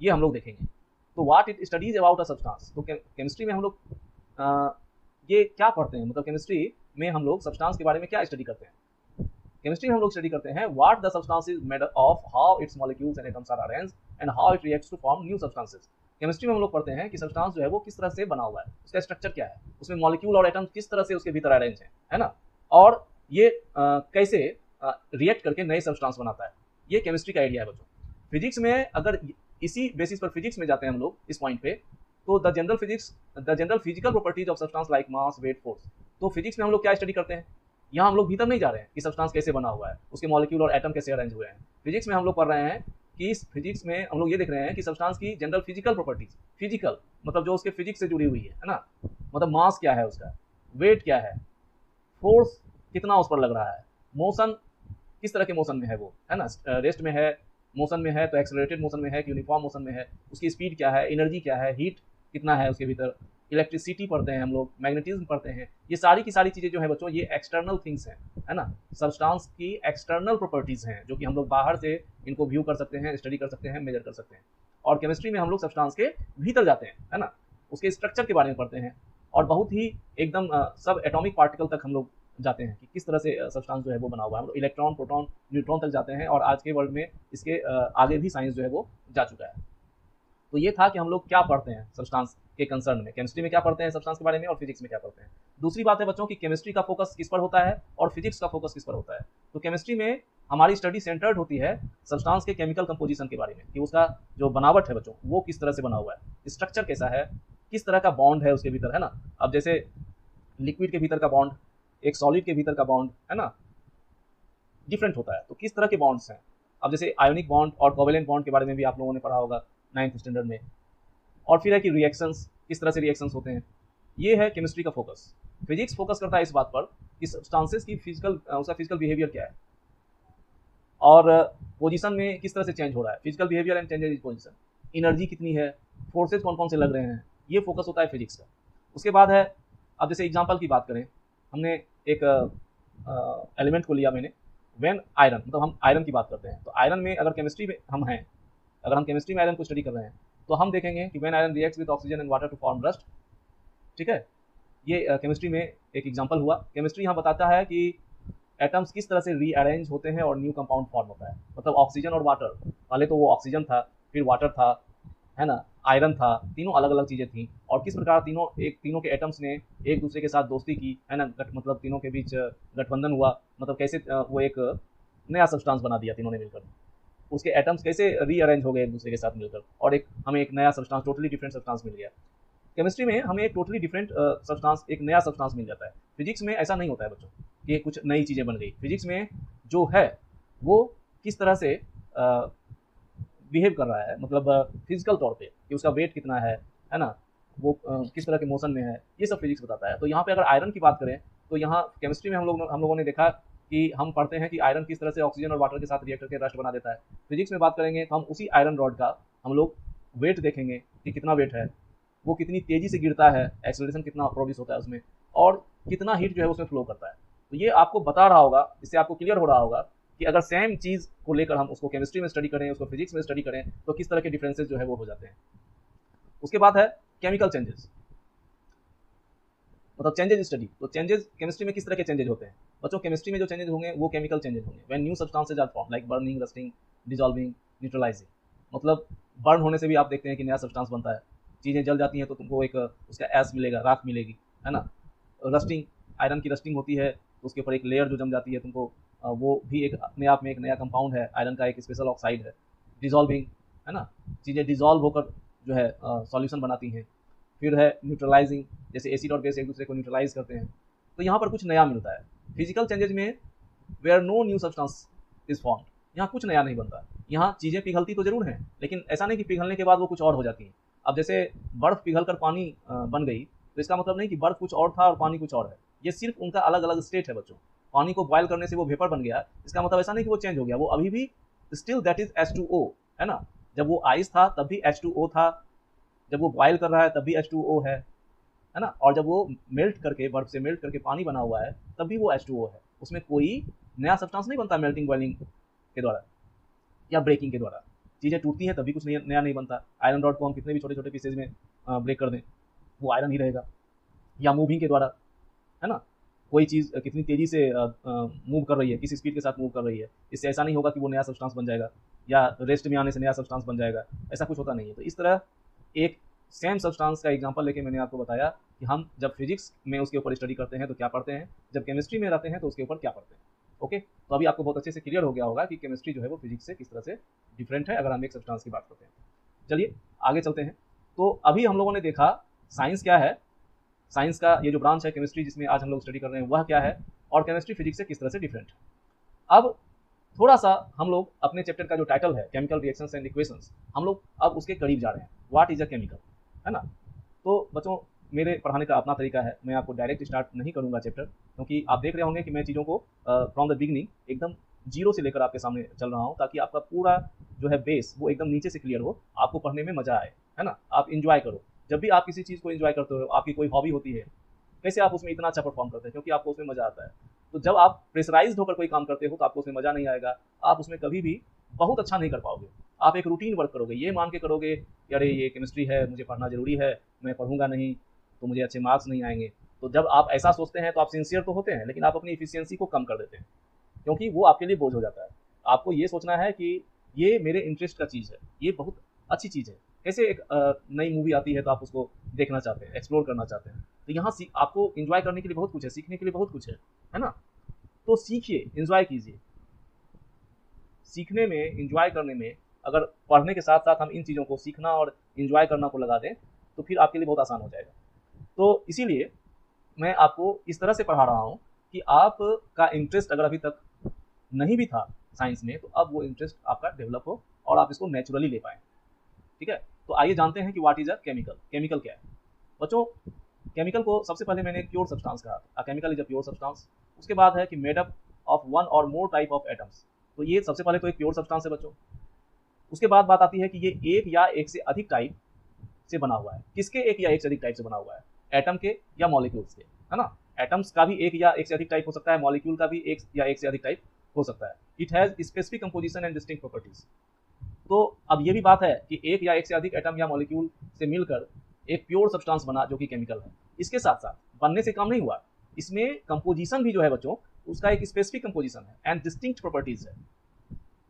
ये हम लोग देखेंगे। तो what it studies about a substance, तो केमिस्ट्री में हम लोग ये क्या पढ़ते हैं, मतलब केमिस्ट्री में हम लोग सब्सटेंस के बारे में क्या स्टडी करते हैं। केमिस्ट्री में हम लोग स्टडी करते हैं what the substance is made of, how its molecules and atoms are arranged and how it reacts to form new substances. Chemistry में हम लोग पढ़ते हैं कि सब्सटेंस जो है वो किस तरह से बना हुआ है, उसका स्ट्रक्चर क्या है, उसमें मॉलिक्यूल और एटम किस तरह से उसके भीतर अरेंज है ना, और ये कैसे रिएक्ट करके नए सब्सटेंस बनाता है। ये केमिस्ट्री का आइडिया है बच्चों। फिजिक्स में अगर इसी बेसिस पर फिजिक्स में जाते हैं हम लोग इस पॉइंट पे, तो the general physical properties of substance like mass, weight, force. तो फिजिक्स में हम लोग क्या स्टडी करते हैं, यहाँ हम लोग भीतर नहीं जा रहे हैं कि सब्सटेंस कैसे बना हुआ है, उसके मॉलिक्यूल और एटम कैसे अरेंज हुए हैं। फिजिक्स में हम लोग पढ़ रहे हैं कि इस फिजिक्स में हम लोग ये देख रहे हैं कि सब्सटेंस की जनरल फिजिकल प्रॉपर्टीज, फिजिकल मतलब जो उसके फिजिक्स से जुड़ी हुई है ना, मतलब मास क्या है उसका, वेट क्या है, फोर्स कितना उस पर लग रहा है, मोशन किस तरह के मोशन में है वो, है ना, रेस्ट में है, मोशन में है तो एक्सेलरेटेड मोशन में है कि यूनिफॉर्म मोशन में है, उसकी स्पीड क्या है, एनर्जी क्या है, हीट कितना है उसके भीतर, इलेक्ट्रिसिटी पढ़ते हैं हम लोग, मैग्नेटिज्म पढ़ते हैं। ये सारी की सारी चीज़ें जो है बच्चों ये एक्सटर्नल थिंग्स हैं, है ना, सब्सटेंस की एक्सटर्नल प्रॉपर्टीज़ हैं जो कि हम लोग बाहर से इनको व्यू कर सकते हैं, स्टडी कर सकते हैं, मेजर कर सकते हैं। और केमिस्ट्री में हम लोग सब्सटेंस के भीतर जाते हैं, है ना, उसके स्ट्रक्चर के बारे में पढ़ते हैं और बहुत ही एकदम सब एटॉमिक पार्टिकल तक हम लोग जाते हैं कि किस तरह से सब्सटेंस जो है वो बना हुआ है। हम लोग इलेक्ट्रॉन, प्रोटॉन, न्यूट्रॉन तक जाते हैं और आज के वर्ल्ड में इसके आगे भी साइंस जो है वो जा चुका है। तो ये था कि हम लोग क्या पढ़ते हैं सब्सटेंस के कंसर्न में, केमिस्ट्री में क्या पढ़ते हैं सब्सटेंस के बारे में और फिजिक्स में क्या पढ़ते हैं। दूसरी बात है बच्चों की केमिस्ट्री का फोकस किस पर होता है और फिजिक्स का फोकस किस पर होता है। तो केमिस्ट्री में हमारी स्टडी सेंटर्ड होती है सब्सटेंस के केमिकल कंपोजिशन के बारे में कि उसका जो बनावट है बच्चों वो किस तरह से बना हुआ है, स्ट्रक्चर कैसा है, किस तरह का बॉन्ड है उसके भीतर, है ना। अब जैसे लिक्विड के भीतर का बॉन्ड, एक सॉलिड के भीतर का बॉन्ड, है ना, डिफरेंट होता है। तो किस तरह के बॉन्ड्स हैं, अब जैसे आयोनिक बॉन्ड और कोवेलेंट बॉन्ड के बारे में भी आप लोगों ने पढ़ा होगा 9th स्टैंडर्ड में। और फिर है कि रिएक्शंस, किस तरह से रिएक्शंस होते हैं, ये है केमिस्ट्री का फोकस। फिजिक्स फोकस करता है इस बात पर कि सब्सटेंसेस की उसका फिजिकल बिहेवियर क्या है और पोजीशन में किस तरह से चेंज हो रहा है, physical behaviour and changes in position, energy कितनी है, फोर्सेज कौन कौन से लग रहे हैं, ये फोकस होता है फिजिक्स का। उसके बाद है, अब जैसे एग्जांपल की बात करें, हमने एक एलिमेंट को लिया मैंने, व्हेन आयरन, मतलब हम आयरन की बात करते हैं तो आयरन में अगर केमिस्ट्री में हम हैं, अगर हम केमिस्ट्री में आयरन को स्टडी कर रहे हैं तो हम देखेंगे कि when iron reacts with oxygen and water to form rust, ठीक है। ये केमिस्ट्री में एक एग्जांपल हुआ। केमिस्ट्री यहाँ बताता है कि एटम्स किस तरह से रीअरेंज होते हैं और न्यू कंपाउंड फॉर्म होता है। मतलब ऑक्सीजन और वाटर, पहले तो वो ऑक्सीजन था, फिर वाटर था, है ना, आयरन था, तीनों अलग अलग चीज़ें थी और किस प्रकार तीनों के एटम्स ने एक दूसरे के साथ दोस्ती की, है ना, मतलब तीनों के बीच गठबंधन हुआ, मतलब कैसे वो एक नया सब्सटेंस बना दिया तीनों ने मिलकर, उसके एटम्स कैसे रीअरेंज हो गए एक दूसरे के साथ मिलकर और एक हमें एक नया सब्सटेंस, टोटली डिफरेंट सब्सटेंस मिल गया। केमिस्ट्री में हमें एक टोटली डिफरेंट सब्सटेंस, एक नया सब्सटेंस मिल जाता है। फिजिक्स में ऐसा नहीं होता है बच्चों कि कुछ नई चीज़ें बन गई। फिजिक्स में जो है वो किस तरह से बिहेव कर रहा है, मतलब फिजिकल तौर पे कि उसका वेट कितना है ना, वो किस तरह के मोशन में है, ये सब फिजिक्स बताता है। तो यहाँ पे अगर आयरन की बात करें तो यहाँ केमिस्ट्री में हम लोगों ने देखा कि हम पढ़ते हैं कि आयरन किस तरह से ऑक्सीजन और वाटर के साथ रिएक्ट करके रस्ट बना देता है। फिजिक्स में बात करेंगे तो हम उसी आयरन रॉड का हम लोग वेट देखेंगे कि कितना वेट है, वो कितनी तेजी से गिरता है, एक्सेलरेशन कितना प्रोड्यूस होता है उसमें और कितना हीट जो है उसमें फ्लो करता है। तो ये आपको बता रहा होगा, इससे आपको क्लियर हो रहा होगा कि अगर सेम चीज़ को लेकर हम उसको केमिस्ट्री में स्टडी करें, उसको फिजिक्स में स्टडी करें तो किस तरह के डिफरेंसेस जो है वो हो जाते हैं। उसके बाद है केमिकल चेंजेस, मतलब चेंजेस स्टडी। तो चेंजेस केमिस्ट्री में किस तरह के चेंजेस होते हैं बच्चों, केमिस्ट्री में जो चेंजेस होंगे वो केमिकल चेंजेस होंगे। When new substances are form like burning, rusting, dissolving, neutralising, मतलब बर्न होने से भी आप देखते हैं कि नया सब्सटेंस बनता है, चीज़ें जल जाती हैं तो तुमको एक उसका ऐश मिलेगा, राख मिलेगी, है ना। रस्टिंग, आयरन की रस्टिंग होती है तो उसके ऊपर एक लेयर जो जम जाती है, तुमको वो भी एक अपने आप में एक नया कंपाउंड है, आयरन का एक स्पेशल ऑक्साइड है। डिसॉल्विंग, है ना, चीज़ें डिसॉल्व होकर जो है सॉल्यूशन बनाती हैं। फिर है न्यूट्रलाइजिंग, जैसे एसिड और बेस एक दूसरे को न्यूट्रलाइज करते हैं। तो यहाँ पर कुछ नया मिलता है। फिजिकल चेंजेज में where no new substance is formed, यहाँ कुछ नया नहीं बनता। यहाँ चीज़ें पिघलती तो जरूर हैं लेकिन ऐसा नहीं कि पिघलने के बाद वो कुछ और हो जाती हैं। अब जैसे बर्फ़ पिघल कर पानी बन गई तो इसका मतलब नहीं कि बर्फ़ कुछ और था और पानी कुछ और है, ये सिर्फ उनका अलग अलग स्टेट है बच्चों। पानी को बॉयल करने से वो वेपर बन गया, इसका मतलब ऐसा नहीं कि वो चेंज हो गया, वो अभी भी स्टिल दैट इज H2O, है ना। जब वो आइस था तब भी H2O था, जब वो बॉयल कर रहा है तब भी H2O है ना, और जब वो मेल्ट करके, बर्फ से मेल्ट करके पानी बना हुआ है तब भी वो H2O है। उसमें कोई नया सब्सटेंस नहीं बनता मेल्टिंग बॉइलिंग के द्वारा या ब्रेकिंग के द्वारा। चीज़ें टूटती हैं तभी कुछ नया नहीं बनता। आयरन रॉड को हम कितने भी छोटे छोटे पीसेज में ब्रेक कर दें वो आयरन ही रहेगा, या मूविंग के द्वारा, है ना। कोई चीज़ कितनी तेज़ी से मूव कर रही है, किस स्पीड के साथ मूव कर रही है, इससे ऐसा नहीं होगा कि वो नया सब्सटेंस बन जाएगा या रेस्ट में आने से नया सब्सटेंस बन जाएगा, ऐसा कुछ होता नहीं है। तो इस तरह एक सेम सब्सटेंस का एग्जांपल लेके मैंने आपको बताया कि हम जब फिजिक्स में उसके ऊपर स्टडी करते हैं तो क्या पढ़ते हैं, जब केमिस्ट्री में रहते हैं तो उसके ऊपर क्या पढ़ते हैं। ओके, तो अभी आपको बहुत अच्छे से क्लियर हो गया होगा कि केमिस्ट्री जो है वो फिजिक्स से किस तरह से डिफरेंट है अगर हम एक सब्सटेंस की बात करते हैं। चलिए आगे चलते हैं। तो अभी हम लोगों ने देखा साइंस क्या है, साइंस का ये जो ब्रांच है केमिस्ट्री जिसमें आज हम लोग स्टडी कर रहे हैं वह क्या है, और केमिस्ट्री फिजिक्स से किस तरह से डिफरेंट है। अब थोड़ा सा हम लोग अपने चैप्टर का जो टाइटल है केमिकल रिएक्शंस एंड इक्वेशंस, हम लोग अब उसके करीब जा रहे हैं। व्हाट इज अ केमिकल, है ना। तो बच्चों मेरे पढ़ाने का अपना तरीका है, मैं आपको डायरेक्ट स्टार्ट नहीं करूंगा चैप्टर, क्योंकि आप देख रहे होंगे कि मैं चीज़ों को फ्रॉम द बिगनिंग एकदम जीरो से लेकर आपके सामने चल रहा हूँ, ताकि आपका पूरा जो है बेस वो एकदम नीचे से क्लियर हो, आपको पढ़ने में मजा आए, है ना, आप इंजॉय करो। जब भी आप किसी चीज़ को इंजॉय करते हो, आपकी कोई हॉबी होती है, कैसे आप उसमें इतना अच्छा परफॉर्म करते हैं, क्योंकि आपको उसमें मजा आता है। तो जब आप प्रेशराइज्ड होकर कोई काम करते हो तो आपको उसमें मजा नहीं आएगा, आप उसमें कभी भी बहुत अच्छा नहीं कर पाओगे। आप एक रूटीन वर्क करोगे, ये मान के करोगे कि अरे ये केमिस्ट्री है, मुझे पढ़ना जरूरी है, मैं पढ़ूंगा नहीं तो मुझे अच्छे मार्क्स नहीं आएंगे। तो जब आप ऐसा सोचते हैं तो आप सिंसियर तो होते हैं, लेकिन आप अपनी इफिशियंसी को कम कर देते हैं, क्योंकि वो आपके लिए बोझ हो जाता है। आपको ये सोचना है कि ये मेरे इंटरेस्ट का चीज़ है, ये बहुत अच्छी चीज़ है। कैसे एक नई मूवी आती है तो आप उसको देखना चाहते हैं, एक्सप्लोर करना चाहते हैं, तो यहाँ आपको एंजॉय करने के लिए बहुत कुछ है, सीखने के लिए बहुत कुछ है ना? तो सीखिए, एंजॉय कीजिए। सीखने में, एंजॉय करने में, अगर पढ़ने के साथ साथ हम इन चीज़ों को सीखना और एंजॉय करना को लगा दें तो फिर आपके लिए बहुत आसान हो जाएगा। तो इसीलिए मैं आपको इस तरह से पढ़ा रहा हूँ कि आपका इंटरेस्ट अगर अभी तक नहीं भी था साइंस में, तो अब वो इंटरेस्ट आपका डेवलप हो और आप इसको नेचुरली ले पाएँ। ठीक है? तो आइए जानते हैं कि what is a chemical. Chemical क्या है? बच्चों, केमिकल को सबसे पहले मैंने प्योर सब्सटेंस कहा। A chemical is a pure substance. उसके बाद है कि मेड अप ऑफ वन और मोर टाइप ऑफ एटम्स। तो ये सबसे पहले तो एक प्योर सब्सटेंस है बच्चों। उसके बाद बात आती है कि ये एक या एक से अधिक टाइप से बना हुआ है। किसके एक या एक से अधिक टाइप से बना हुआ है? एटम के या मॉलिक्यूल्स के, है ना? एटम्स का भी एक या एक से अधिक टाइप हो सकता है, मॉलिक्यूल का भी एक या एक से अधिक टाइप हो सकता है। It has specific composition and distinct properties. तो अब ये भी बात है कि एक या एक से अधिक एटम या मॉलिक्यूल से मिलकर एक प्योर सब्सटेंस बना जो कि केमिकल है। इसके साथ साथ बनने से काम नहीं हुआ, इसमें कंपोजिशन भी जो है बच्चों, उसका एक स्पेसिफिक कंपोजिशन है एंड डिस्टिंक्ट प्रॉपर्टीज है।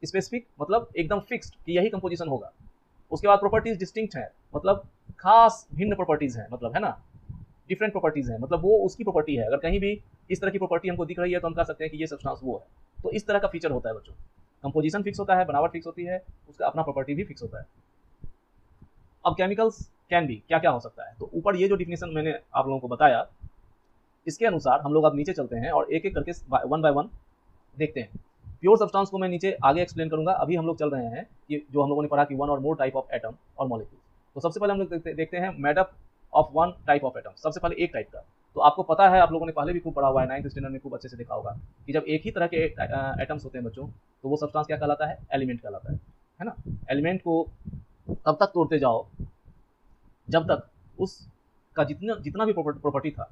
स्पेसिफिक मतलब एकदम फिक्स्ड कि यही कंपोजिशन होगा। उसके बाद प्रॉपर्टीज डिस्टिंक्ट है, मतलब खास भिन्न प्रॉपर्टीज है, मतलब है ना, डिफरेंट प्रॉपर्टीज है, मतलब वो उसकी प्रॉपर्टी है। अगर कहीं भी इस तरह की प्रॉपर्टी हमको दिख रही है तो हम कह सकते हैं कि ये सब्सटेंस वो है। तो इस तरह का फीचर होता है बच्चों। कंपोजिशन फिक्स होता है, बनावट फिक्स होती है, उसका अपना प्रॉपर्टी भी फिक्स होता है। अब केमिकल्स कैन बी, क्या क्या हो सकता है? तो ऊपर ये जो डिफिनेशन मैंने आप लोगों को बताया, इसके अनुसार हम लोग अब नीचे चलते हैं और एक एक करके वन बाय वन देखते हैं। प्योर सब्सटेंस को मैं नीचे आगे एक्सप्लेन करूंगा। अभी हम लोग चल रहे हैं कि जो हम लोगों ने पढ़ा कि वन और मोर टाइप ऑफ एटम और मॉलिक्यूल। तो सबसे पहले हम लोग देखते हैं made up of one type of atom. सबसे पहले एक टाइप का। तो आपको पता है, आप लोगों ने पहले भी खूब पढ़ा हुआ है, 9th स्टैंडर्ड में खूब अच्छे से देखा होगा कि जब एक ही तरह के एटम्स होते हैं बच्चों, तो वो सब्सटेंस क्या कहलाता है? एलिमेंट कहलाता है ना? एलिमेंट को तब तक तोड़ते जाओ जब तक उसका जितना जितना भी प्रॉपर्टी था,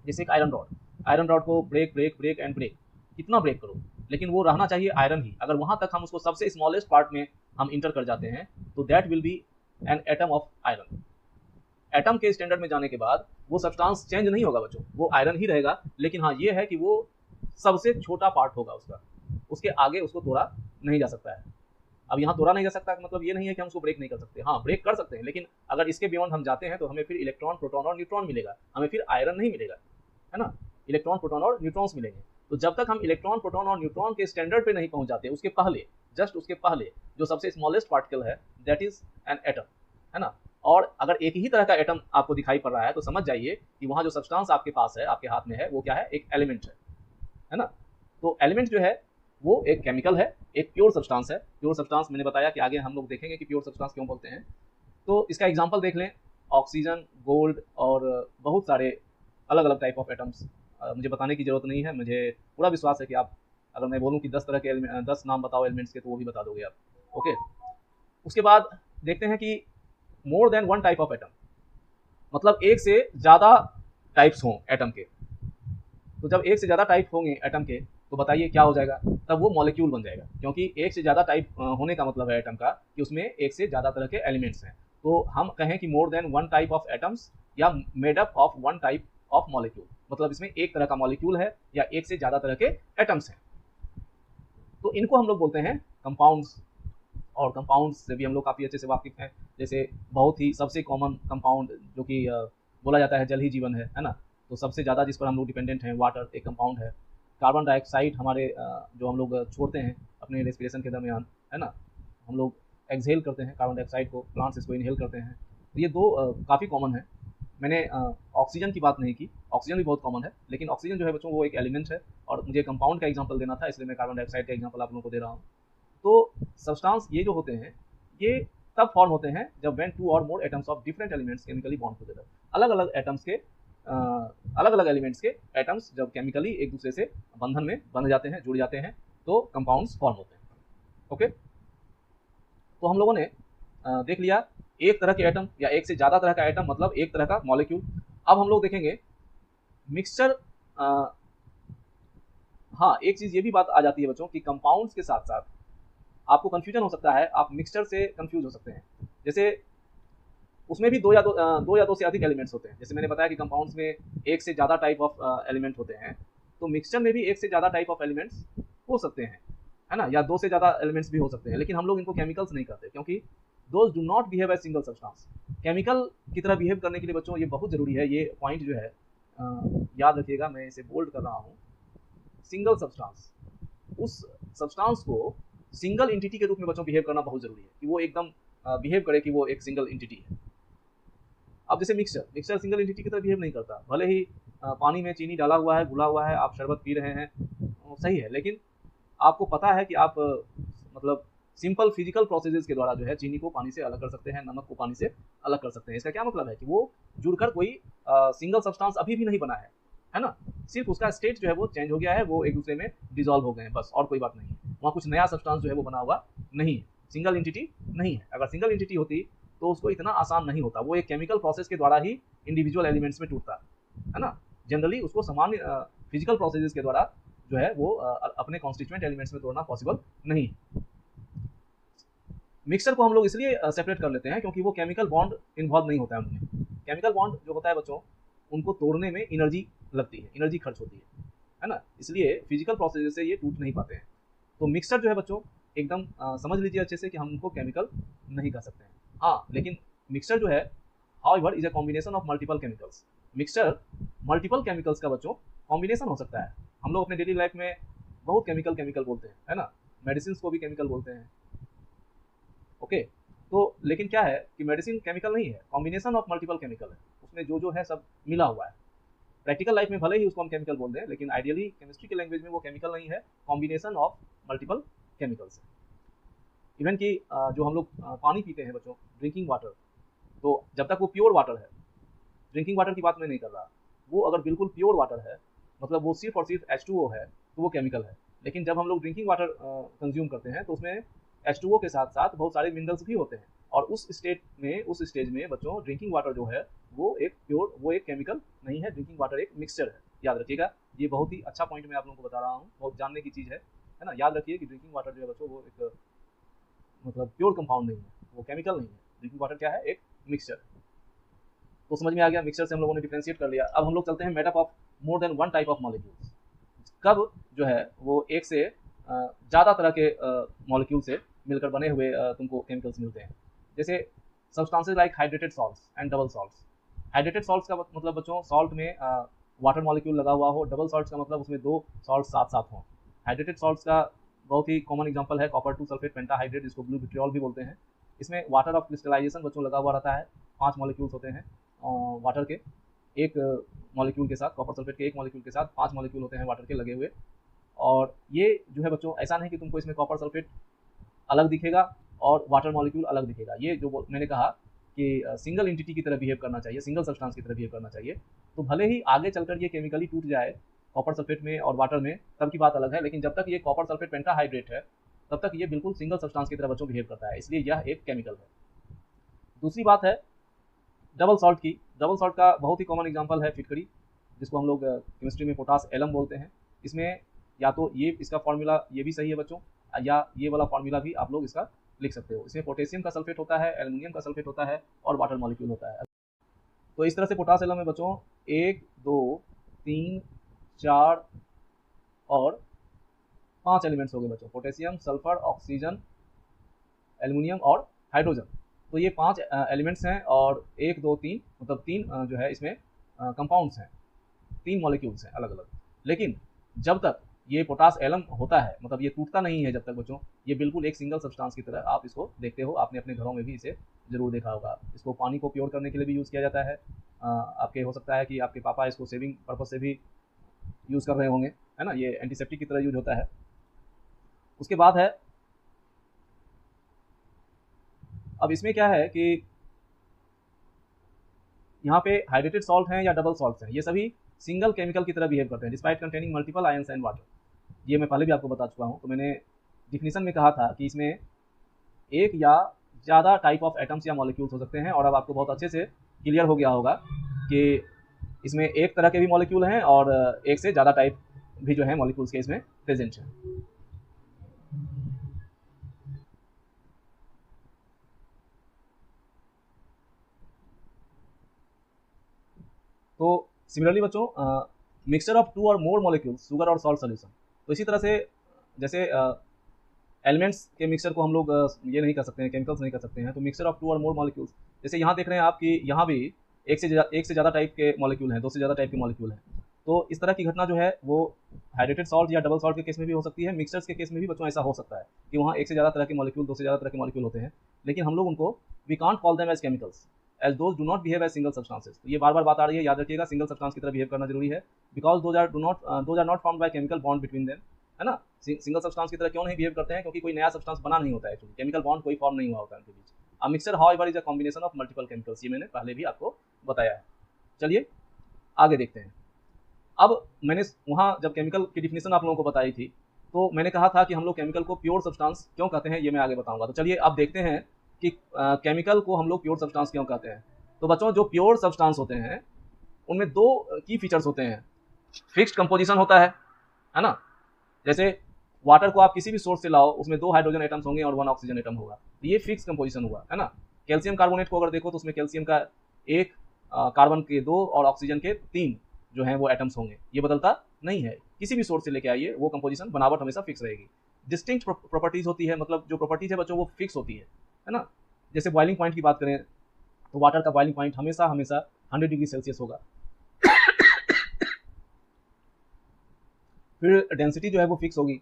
जैसे एक आयरन रॉड को break break break and break, कितना ब्रेक करो, लेकिन वो रहना चाहिए आयरन ही। अगर वहां तक हम उसको सबसे स्मॉलेस्ट पार्ट में हम इंटर कर जाते हैं तो that will be an atom of iron. Atom के स्टैंडर्ड में जाने के बाद वो सब्सटेंस चेंज नहीं होगा बच्चों, वो आयरन ही रहेगा, लेकिन हाँ ये है कि वो सबसे छोटा पार्ट होगा उसका, उसके आगे उसको तोड़ा नहीं जा सकता है। अब यहाँ तोड़ा नहीं जा सकता मतलब ये नहीं है कि हम उसको ब्रेक नहीं कर सकते, हाँ ब्रेक कर सकते हैं, लेकिन अगर इसके बियॉन्ड हम जाते हैं तो हमें फिर इलेक्ट्रॉन, प्रोटॉन और न्यूट्रॉन मिलेगा, हमें फिर आयरन नहीं मिलेगा, है ना? इलेक्ट्रॉन, प्रोटॉन और न्यूट्रॉन्स मिलेंगे। तो जब तक हम इलेक्ट्रॉन, प्रोटॉन और न्यूट्रॉन के स्टैंडर्ड पे नहीं पहुंच जाते, उसके पहले, जस्ट उसके पहले जो सबसे स्मॉलेस्ट पार्टिकल है, दैट इज एन एटम, है ना? और अगर एक ही तरह का एटम आपको दिखाई पड़ रहा है तो समझ जाइए कि वहां जो सब्सटेंस आपके पास है, आपके हाथ में है, वो क्या है? एक एलिमेंट है ना? तो एलिमेंट जो है वो एक केमिकल है, एक प्योर सब्सटेंस है। प्योर सब्सटेंस मैंने बताया कि आगे हम लोग देखेंगे कि प्योर सब्सटेंस क्यों बोलते हैं। तो इसका एग्जांपल देख लें, ऑक्सीजन, गोल्ड और बहुत सारे अलग अलग टाइप ऑफ एटम्स। मुझे बताने की जरूरत नहीं है, मुझे पूरा विश्वास है कि आप, अगर मैं बोलूं कि 10 तरह के 10 नाम बताओ एलिमेंट्स के, तो वो भी बता दोगे आप। ओके, उसके बाद देखते हैं कि more than one type of atom, मतलब एक से ज़्यादा टाइप्स हों एटम के। तो जब एक से ज़्यादा टाइप होंगे एटम के, तो बताइए क्या हो जाएगा? तब वो मॉलिक्यूल बन जाएगा, क्योंकि एक से ज़्यादा टाइप होने का मतलब है एटम का कि उसमें एक से ज़्यादा तरह के एलिमेंट्स हैं। तो हम कहें कि more than one type of atoms या made up of one type of molecule, मतलब इसमें एक तरह का मॉलिक्यूल है या एक से ज़्यादा तरह के एटम्स हैं। तो इनको हम लोग बोलते हैं कंपाउंड्स, और कंपाउंड्स से भी हम लोग काफ़ी अच्छे से वाकिफ हैं। जैसे बहुत ही सबसे कॉमन कंपाउंड जो कि बोला जाता है जल ही जीवन है ना? तो सबसे ज़्यादा जिस पर हम लोग डिपेंडेंट हैं, वाटर एक कंपाउंड है। कार्बन डाइऑक्साइड हमारे जो हम लोग छोड़ते हैं अपने रेस्पिरेशन के दरमियान, है ना? हम लोग एक्सहेल करते हैं कार्बन डाइऑक्साइड को, प्लांट्स इसको इनहेल करते हैं। तो ये दो काफ़ी कॉमन है। मैंने ऑक्सीजन की बात नहीं की, ऑक्सीजन भी बहुत कॉमन है, लेकिन ऑक्सीजन जो है बच्चों वो एक एलिमेंट है, और मुझे कंपाउंड का एग्जाम्पल देना था, इसलिए मैं कार्बन डाइऑक्साइड का एग्जाम्पल आप लोगों को दे रहा हूँ। तो सब्सटेंस ये जो होते हैं, ये तब फॉर्म होते हैं जब व्हेन टू और मोर atoms of different elements chemically bond together. अलग अलग एटम्स के अलग अलग एलिमेंट्स के एटम्स जब केमिकली एक दूसरे से बंधन में बंध जाते हैं, जुड़ जाते हैं, तो कंपाउंड्स फॉर्म होते हैं। ओके, तो हम लोगों ने देख लिया एक तरह के एटम या एक से ज़्यादा तरह का एटम, मतलब एक तरह का मॉलिक्यूल। अब हम लोग देखेंगे मिक्सचर। हाँ, एक चीज़ ये भी बात आ जाती है बच्चों कि कंपाउंड्स के साथ साथ आपको कन्फ्यूजन हो सकता है, आप मिक्सचर से कन्फ्यूज हो सकते हैं। जैसे उसमें भी दो या दो से अधिक एलिमेंट्स होते हैं। जैसे मैंने बताया कि कंपाउंड्स में एक से ज़्यादा टाइप ऑफ एलिमेंट होते हैं, तो मिक्सचर में भी एक से ज़्यादा टाइप ऑफ एलिमेंट्स हो सकते हैं, है ना, या दो से ज़्यादा एलिमेंट्स भी हो सकते हैं। लेकिन हम लोग इनको केमिकल्स नहीं कहते, क्योंकि those do not behave as single substance. Chemical की तरह बिहेव करने के लिए बच्चों ये बहुत ज़रूरी है, ये पॉइंट जो है याद रखिएगा, मैं इसे बोल्ड कर रहा हूँ। सिंगल सब्सटेंस, उस सब्सटेंस को सिंगल एंटिटी के रूप में बच्चों बिहेव करना बहुत ज़रूरी है, कि वो एकदम बिहेव करे कि वो एक सिंगल एंटिटी है। अब जैसे मिक्सचर सिंगल एंटिटी की तरह बिहेव नहीं करता, भले ही पानी में चीनी डाला हुआ है, घुला हुआ है, आप शरबत पी रहे हैं, सही है, लेकिन आपको पता है कि आप मतलब सिंपल फिजिकल प्रोसेसेस के द्वारा जो है चीनी को पानी से अलग कर सकते हैं, नमक को पानी से अलग कर सकते हैं। इसका क्या मतलब है कि वो जुड़कर कोई सिंगल सब्सटेंस अभी भी नहीं बना है ना, सिर्फ उसका स्टेट जो है वो चेंज हो गया है, वो एक दूसरे में डिजॉल्व हो गए हैं, बस, और कोई बात नहीं है। वहाँ कुछ नया सब्सटेंस जो है वो बना हुआ नहीं है, सिंगल एंटिटी नहीं है। अगर सिंगल एंटिटी होती तो उसको इतना आसान नहीं होता, वो एक केमिकल प्रोसेस के द्वारा ही इंडिविजुअल एलिमेंट्स में टूटता है ना। जनरली उसको सामान्य फिजिकल प्रोसेसेस के द्वारा जो है वो अपने कॉन्स्टिट्यूएंट एलिमेंट्स में तोड़ना पॉसिबल नहीं। मिक्सचर को हम लोग इसलिए सेपरेट कर लेते हैं क्योंकि वो केमिकल बॉन्ड इन्वॉल्व नहीं होता है उनमें। केमिकल बॉन्ड जो होता है बच्चों, उनको तोड़ने में एनर्जी लगती है, एनर्जी खर्च होती है ना, इसलिए फिजिकल प्रोसेस से ये टूट नहीं पाते हैं। तो मिक्सचर जो है बच्चों एकदम समझ लीजिए अच्छे से कि हम उनको केमिकल नहीं कह सकते हैं। हाँ, लेकिन मिक्सचर जो है however is a combination of multiple chemicals. Mixture multiple chemicals का बच्चों कॉम्बिनेशन हो सकता है। हम लोग अपने डेली लाइफ में बहुत केमिकल बोलते हैं, है ना, मेडिसिन को भी केमिकल बोलते हैं। ओके, तो लेकिन क्या है कि मेडिसिन केमिकल नहीं है, कॉम्बिनेशन ऑफ मल्टीपल केमिकल है, उसमें जो है सब मिला हुआ है। प्रैक्टिकल लाइफ में भले ही उसको हम केमिकल बोल दें, लेकिन आइडियली केमिस्ट्री की लैंग्वेज में वो केमिकल नहीं है, कॉम्बिनेशन ऑफ मल्टीपल केमिकल्स है। इवन कि जो हम लोग पानी पीते हैं बच्चों, ड्रिंकिंग वाटर, तो जब तक वो प्योर वाटर है, ड्रिंकिंग वाटर की बात मैं नहीं कर रहा, वो अगर बिल्कुल प्योर वाटर है, मतलब वो सिर्फ और सिर्फ H2O है, तो वो केमिकल है। लेकिन जब हम लोग ड्रिंकिंग वाटर कंज्यूम करते हैं तो उसमें H2O के साथ साथ बहुत सारे मिनरल्स भी होते हैं, और उस स्टेज में बच्चों ड्रिंकिंग वाटर जो है वो एक केमिकल नहीं है, ड्रिंकिंग वाटर एक मिक्सचर है। याद रखिएगा, ये बहुत ही अच्छा पॉइंट मैं आप लोगों को बता रहा हूँ, बहुत जानने की चीज़ है ना। याद रखिए कि ड्रिंकिंग वाटर जो है बच्चों वो एक मतलब प्योर कंपाउंड नहीं है, वो केमिकल नहीं है। ड्रिंकिंग वाटर क्या है, एक मिक्सचर। तो समझ में आ गया, मिक्सचर से हम लोगों ने डिफरेंशिएट कर लिया। अब हम लोग चलते हैं made up of more than one type of molecules. कब जो है वो एक से ज़्यादा तरह के मॉलिक्यूल से मिलकर बने हुए तुमको केमिकल्स मिलते हैं। जैसे substances like hydrated salts and double salts. Hydrated salts का मतलब बच्चों सॉल्ट में वाटर मॉलिक्यूल लगा हुआ हो, डबल सॉल्ट्स का मतलब उसमें दो सॉल्ट साथ साथ हों। हाइड्रेटेड सॉल्ट्स का बहुत ही कॉमन एग्जांपल है कॉपर 2 सल्फेट पेंटाहाइड्रेट, जिसको ब्लू विट्रियोल भी बोलते हैं। इसमें वाटर ऑफ क्रिस्टलाइजेशन बच्चों लगा हुआ रहता है, 5 मॉलिक्यूल्स होते हैं वाटर के, एक मॉलिक्यूल के साथ, कॉपर सल्फेट के एक मॉलिक्यूल के साथ 5 मॉलिक्यूल होते हैं वाटर के लगे हुए। और ये जो है बच्चों ऐसा नहीं कि तुमको इसमें कॉपर सल्फेट अलग दिखेगा और वाटर मॉलिक्यूल अलग दिखेगा। ये जो मैंने कहा कि सिंगल एंटिटी की तरह बिहेव करना चाहिए, सिंगल सब्सटेंस की तरह बिहेव करना चाहिए। तो भले ही आगे चलकर ये केमिकली टूट जाए कॉपर सल्फेट में और वाटर में, तब की बात अलग है, लेकिन जब तक ये कॉपर सल्फेट पेंटाहाइड्रेट है तब तक ये बिल्कुल सिंगल सब्सटेंस की तरह बच्चों बिहेव करता है, इसलिए यह एक केमिकल है। दूसरी बात है डबल सॉल्ट की। डबल सॉल्ट का बहुत ही कॉमन एग्जांपल है फिटकरी, जिसको हम लोग केमिस्ट्री में पोटास एलम बोलते हैं। इसमें या तो ये इसका फॉर्मूला ये भी सही है बच्चों, या ये वाला फॉर्मूला भी आप लोग इसका लिख सकते हो। इसमें पोटेशियम का सल्फेट होता है, एल्युमिनियम का सल्फेट होता है और वाटर मॉलिक्यूल होता है। तो इस तरह से पोटास एलम में बच्चों 1 2 3 4 और 5 एलिमेंट्स हो गए बच्चों, पोटेशियम, सल्फर, ऑक्सीजन, एल्युमिनियम और हाइड्रोजन। तो ये 5 एलिमेंट्स हैं, और 1 2 3 मतलब 3 जो है इसमें कंपाउंड्स हैं, 3 मॉलिक्यूल्स हैं अलग अलग। लेकिन जब तक ये पोटास एलम होता है, मतलब ये टूटता नहीं है जब तक बच्चों, ये बिल्कुल एक सिंगल सब्सटेंस की तरह आप इसको देखते हो। आपने अपने घरों में भी इसे जरूर देखा होगा। इसको पानी को प्योर करने के लिए भी यूज़ किया जाता है। आपके हो सकता है कि आपके पापा इसको सेविंग पर्पज से भी यूज़ कर रहे होंगे, है ना, ये एंटीसेप्टिक की तरह यूज होता है। उसके बाद है, अब इसमें क्या है कि यहाँ पे हाइड्रेटेड सॉल्ट हैं या डबल सॉल्ट हैं, ये सभी सिंगल केमिकल की तरह बिहेव करते हैं despite containing multiple ions and water. ये मैं पहले भी आपको बता चुका हूँ। तो मैंने डिफिनीशन में कहा था कि इसमें एक या ज़्यादा टाइप ऑफ एटम्स या मॉलिक्यूल्स हो सकते हैं, और अब आपको बहुत अच्छे से क्लियर हो गया होगा कि इसमें एक तरह के भी मॉलिक्यूल हैं और एक से ज़्यादा टाइप भी जो है मॉलिक्यूल्स के इसमें प्रेजेंट हैं। तो सिमिलरली बच्चों मिक्सचर ऑफ टू और मोर मॉलिक्यूल्स शुगर और सॉल्ट सोल्यूशन, तो इसी तरह से जैसे एलिमेंट्स के मिक्सचर को हम लोग ये नहीं कर सकते हैं, केमिकल्स नहीं कर सकते हैं, तो मिक्सचर ऑफ टू और मोर मॉलिक्यूल्स, जैसे यहाँ देख रहे हैं आप कि यहाँ भी एक से ज़्यादा टाइप के मॉलिक्यूल हैं, दो से ज़्यादा टाइप के मॉलिक्यूल हैं। तो इस तरह की घटना जो है वो हाइड्रेटेड सॉल्ट या डबल सॉल्ट के केस में भी हो सकती है। मिक्सचर्स के केस में भी बच्चों ऐसा हो सकता है कि वहाँ एक से ज़्यादा तरह के मॉलिक्यूल, दो से ज़्यादा तरह के मॉलिक्यूल होते हैं, लेकिन हम लोग उनको we can't call them as chemicals as those do not behave as single substances. तो ये बार बार बात आ रही है, याद रखिएगा, सिंगल सब्सटेंस की तरह बिहेव करना जरूरी है, because those are not formed by chemical bond between them, है ना। सिंगल सब्सटेंस की तरह क्यों नहीं बिहेव करते हैं, क्योंकि कोई नया सब्सटेंस बना नहीं होता है, एक्चुअली केमिकल बॉन्ड कोई फॉर्म नहीं हुआ होता है उनके बीच। A mixture however is a combination of multiple chemicals, ये मैंने पहले भी आपको बताया है। चलिए आगे देखते हैं। अब मैंने वहाँ जब केमिकल की डिफिनेशन आप लोगों को बताई थी, तो मैंने कहा था कि हम लोग केमिकल को प्योर सब्सटेंस क्यों कहते हैं, ये मैं आगे बताऊंगा। तो चलिए अब देखते हैं कि केमिकल को हम लोग प्योर सब्सटेंस क्यों कहते हैं। तो बच्चों, जो प्योर सब्सटेंस होते हैं उनमें दो की फीचर्स होते हैं। फिक्स्ड कंपोजिशन होता है ना। जैसे वाटर को आप किसी भी सोर्स से लाओ, उसमें 2 हाइड्रोजन एटम्स होंगे और 1 ऑक्सीजन एटम होगा, तो ये फिक्स कंपोजिशन हुआ, है ना। कैल्शियम कार्बोनेट को अगर देखो तो उसमें कैल्शियम का 1, कार्बन के 2 और ऑक्सीजन के 3 जो हैं वो एटम्स होंगे, ये बदलता नहीं है। किसी भी सोर्स से लेके आइए, वो कंपोजिशन बनावट हमेशा फिक्स रहेगी। डिस्टिंक्ट प्रॉपर्टीज होती है, मतलब जो प्रॉपर्टीज है बच्चों वो फिक्स होती है ना। जैसे बॉइलिंग पॉइंट की बात करें तो वाटर का बॉइलिंग पॉइंट हमेशा 100 डिग्री सेल्सियस होगा। फिर डेंसिटी जो है वो फिक्स होगी।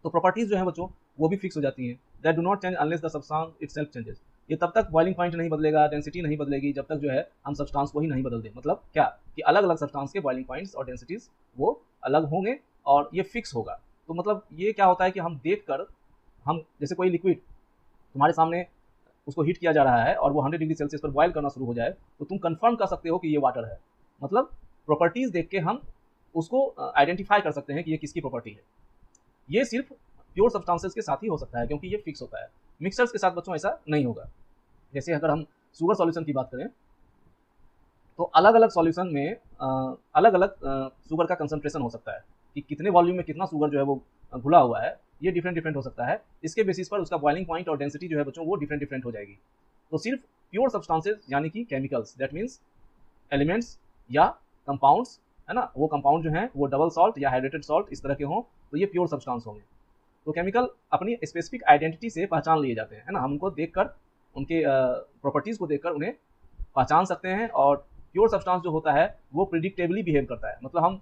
तो प्रॉपर्टीज जो है बच्चों वो भी फिक्स हो जाती हैं। That do not change unless the substance itself changes. ये तब तक बॉइलिंग पॉइंट नहीं बदलेगा, डेंसिटी नहीं बदलेगी, जब तक जो है हम सब्सटेंस को ही नहीं बदल दें। मतलब क्या कि अलग अलग सब्सटेंस के बॉइलिंग पॉइंट्स और डेंसिटीज वो अलग होंगे और ये फिक्स होगा। तो मतलब ये क्या होता है कि हम देख कर, हम जैसे कोई लिक्विड तुम्हारे सामने उसको हीट किया जा रहा है और वो 100 डिग्री सेल्सियस पर बॉयल करना शुरू हो जाए, तो तुम कंफर्म कर सकते हो कि ये वाटर है। मतलब प्रॉपर्टीज देख के हम उसको आइडेंटिफाई कर सकते हैं कि ये किसकी प्रॉपर्टी है। ये सिर्फ प्योर सब्सटेंसेस के साथ ही हो सकता है, क्योंकि ये फिक्स होता है। मिक्सचर्स के साथ बच्चों ऐसा नहीं होगा। जैसे अगर हम शुगर सॉल्यूशन की बात करें तो अलग अलग सॉल्यूशन में अलग अलग शुगर का कंसंट्रेशन हो सकता है, कि कितने वॉल्यूम में कितना शुगर जो है वो घुला हुआ है, ये डिफरेंट डिफरेंट हो सकता है। इसके बेसिस पर उसका बॉइलिंग पॉइंट और डेंसिटी जो है बच्चों वो डिफरेंट डिफरेंट हो जाएगी। तो सिर्फ प्योर सब्सटेंसेस यानी कि केमिकल्स, दैट मीन्स एलिमेंट्स या कंपाउंड्स, है ना, वो कंपाउंड जो है वो डबल सॉल्ट या हाइड्रेटेड सॉल्ट इस तरह के हों, तो ये प्योर सब्सटेंस होंगे। तो केमिकल अपनी स्पेसिफिक आइडेंटिटी से पहचान लिए जाते हैं, है ना। हम उनको देखकर, उनके प्रॉपर्टीज को देखकर उन्हें पहचान सकते हैं। और प्योर सब्सटेंस जो होता है वो प्रिडिक्टेबली बिहेव करता है, मतलब हम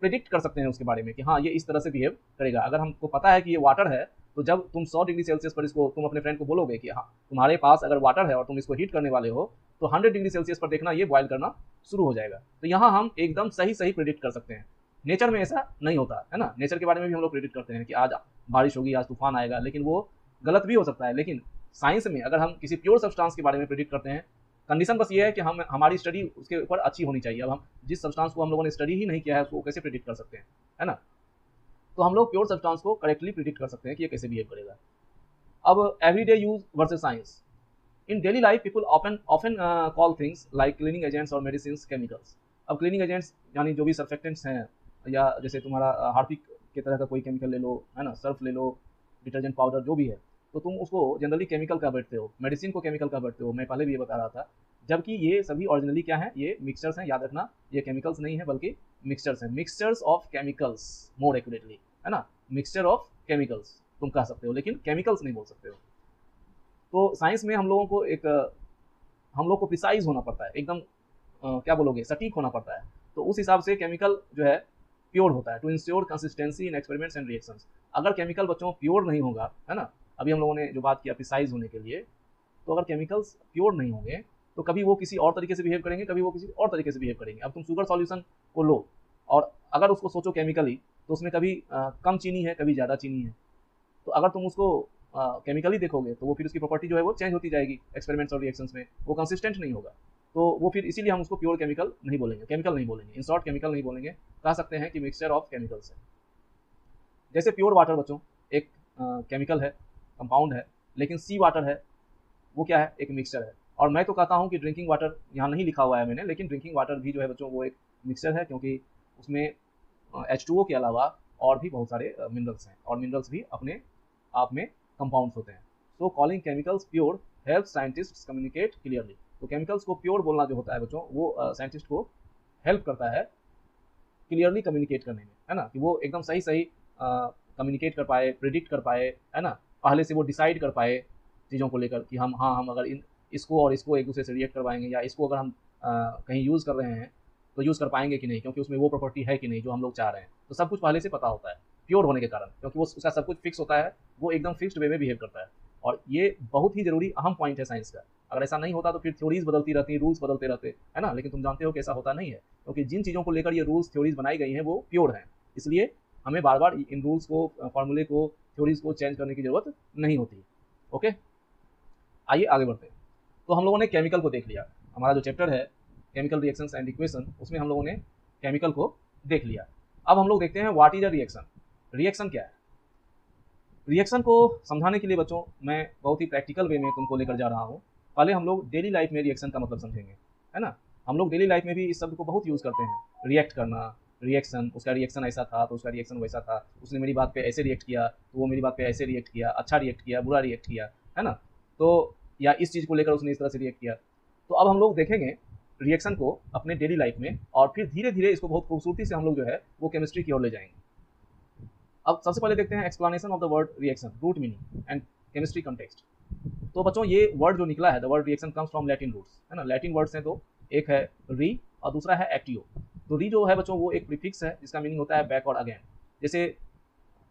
प्रिडिक्ट कर सकते हैं उसके बारे में कि हाँ ये इस तरह से बिहेव करेगा। अगर हमको पता है कि ये वाटर है, तो जब तुम 100 डिग्री सेल्सियस पर इसको, तुम अपने फ्रेंड को बोलोगे कि हाँ तुम्हारे पास अगर वाटर है और तुम इसको हीट करने वाले हो, तो 100 डिग्री सेल्सियस पर देखना ये बॉयल करना शुरू हो जाएगा। तो यहाँ हम एकदम सही सही प्रिडिक्ट कर सकते हैं। नेचर में ऐसा नहीं होता है ना। नेचर के बारे में भी हम लोग प्रिडिक्ट करते हैं कि आज बारिश होगी, आज तूफान आएगा, लेकिन वो गलत भी हो सकता है। लेकिन साइंस में अगर हम किसी प्योर सब्सटेंस के बारे में प्रिडिक्ट करते हैं, कंडीशन बस ये है कि हम हमारी स्टडी उसके ऊपर अच्छी होनी चाहिए। अब हम जिस सब्सटेंस को हम लोगों ने स्टडी ही नहीं किया है उसको कैसे प्रिडिक्ट कर सकते हैं, है ना। तो हम लोग प्योर सब्सटेंस को करेक्टली प्रिडिक्ट कर सकते हैं कि ये कैसे बिहेव करेगा। अब everyday use versus science. In daily life people often call things like cleaning agents और मेडिसिन केमिकल्स। अब क्लीनिंग एजेंट्स यानी जो भी सर्फेक्टेंट्स हैं, या जैसे तुम्हारा हार्पिक के तरह का कोई केमिकल ले लो, है ना, सर्फ ले लो, डिटर्जेंट पाउडर जो भी है, तो तुम उसको जनरली केमिकल का बैठते हो, मेडिसिन को केमिकल का बैठते हो। मैं पहले भी ये बता रहा था। जबकि ये सभी ओरिजिनली क्या है, ये मिक्सचर्स हैं। याद रखना, ये केमिकल्स नहीं है बल्कि मिक्सचर्स हैं। Mixtures of chemicals more accurately, है ना। मिक्सचर ऑफ केमिकल्स तुम कह सकते हो, लेकिन केमिकल्स नहीं बोल सकते हो। तो साइंस में हम लोग को प्रिसाइज होना पड़ता है, एकदम क्या बोलोगे, सटीक होना पड़ता है। तो उस हिसाब से केमिकल जो है प्योर होता है, to ensure consistency in experiments and reactions. अगर केमिकल बच्चों प्योर नहीं होगा, है ना, अभी हम लोगों ने जो बात किया प्रिसाइज होने के लिए, तो अगर केमिकल्स प्योर नहीं होंगे तो कभी वो किसी और तरीके से बिहेव करेंगे, कभी वो किसी और तरीके से बिहेव करेंगे। अब तुम शुगर सॉल्यूशन को लो और अगर उसको सोचो केमिकली, तो उसमें कभी कम चीनी है, कभी ज़्यादा चीनी है। तो अगर तुम उसको केमिकली देखोगे तो वो फिर उसकी प्रॉपर्टी जो है वो चेंज होती जाएगी एक्सपेरिमेंट्स और रिएक्शंस में, वो कंसिस्टेंट नहीं होगा। तो वो फिर इसीलिए हम उसको प्योर केमिकल नहीं बोलेंगे, इन शॉर्ट केमिकल नहीं बोलेंगे, कह सकते हैं कि मिक्सचर ऑफ केमिकल्स है। जैसे प्योर वाटर बच्चों एक केमिकल है, कंपाउंड है, लेकिन सी वाटर है, वो क्या है, एक मिक्सचर है। और मैं तो कहता हूँ कि ड्रिंकिंग वाटर, यहाँ नहीं लिखा हुआ है मैंने, लेकिन ड्रिंकिंग वाटर भी जो है बच्चों वो एक मिक्सचर है, क्योंकि उसमें H2O के अलावा और भी बहुत सारे मिनरल्स हैं, और मिनरल्स भी अपने आप में कंपाउंड्स होते हैं। So calling chemicals pure help scientists communicate clearly. तो केमिकल्स को प्योर बोलना जो होता है बच्चों, वो साइंटिस्ट को हेल्प करता है क्लियरली कम्युनिकेट करने में, है ना, कि वो एकदम सही सही कम्युनिकेट कर पाए, प्रिडिक्ट कर पाए, है ना, पहले से वो डिसाइड कर पाए चीज़ों को लेकर कि हम अगर इसको और इसको एक दूसरे से रिएक्ट करवाएंगे, या इसको अगर हम कहीं यूज़ कर रहे हैं तो यूज़ कर पाएंगे कि नहीं, क्योंकि उसमें वो प्रॉपर्टी है कि नहीं जो हम लोग चाह रहे हैं। तो सब कुछ पहले से पता होता है प्योर होने के कारण, क्योंकि वो उसका सब कुछ फिक्स होता है, वो एकदम फिक्स्ड वे में बिहेव करता है। और ये बहुत ही ज़रूरी अहम पॉइंट है साइंस का। अगर ऐसा नहीं होता तो फिर थ्योरीज बदलती रहती, रूल्स बदलते रहते, है ना, लेकिन तुम जानते हो कि ऐसा होता नहीं है, क्योंकि जिन चीज़ों को लेकर ये रूल्स थ्योरीज बनाई गई हैं वो प्योर हैं। इसलिए हमें बार बार इन रूल्स को, फॉर्मूले को, थ्योरीज को चेंज करने की जरूरत नहीं होती। ओके, आइए आगे बढ़ते हैं। तो हम लोगों ने केमिकल को देख लिया, हमारा जो चैप्टर है केमिकल रिएक्शंस एंड इक्वेशन, उसमें हम लोगों ने केमिकल को देख लिया। अब हम लोग देखते हैं what is a reaction. Reaction क्या है? रिएक्शन को समझाने के लिए बच्चों मैं बहुत ही प्रैक्टिकल वे में तुमको लेकर जा रहा हूँ। पहले हम लोग डेली लाइफ में रिएक्शन का मतलब समझेंगे, है ना। हम लोग डेली लाइफ में भी इस शब्द को बहुत यूज़ करते हैं, रिएक्ट करना, रिएक्शन, उसका रिएक्शन ऐसा था तो उसका रिएक्शन वैसा था, उसने मेरी बात पे ऐसे रिएक्ट किया तो वो मेरी बात पे ऐसे रिएक्ट किया, अच्छा रिएक्ट किया, बुरा रिएक्ट किया, है ना। तो या इस चीज़ को लेकर उसने इस तरह से रिएक्ट किया। तो अब हम लोग देखेंगे रिएक्शन को अपने डेली लाइफ में, और फिर धीरे धीरे इसको बहुत खूबसूरती से हम लोग जो है वो केमिस्ट्री की ओर ले जाएंगे। अब सबसे पहले देखते हैं explanation of the word reaction, root meaning and chemistry context. तो बच्चों ये वर्ड जो निकला है, the word reaction comes from Latin roots, है ना। लैटिन वर्ड्स हैं दो, एक है री और दूसरा है एक्टियो। तो री जो है बच्चों वो एक प्रीफिक्स है जिसका मीनिंग होता है बैक और अगेन। जैसे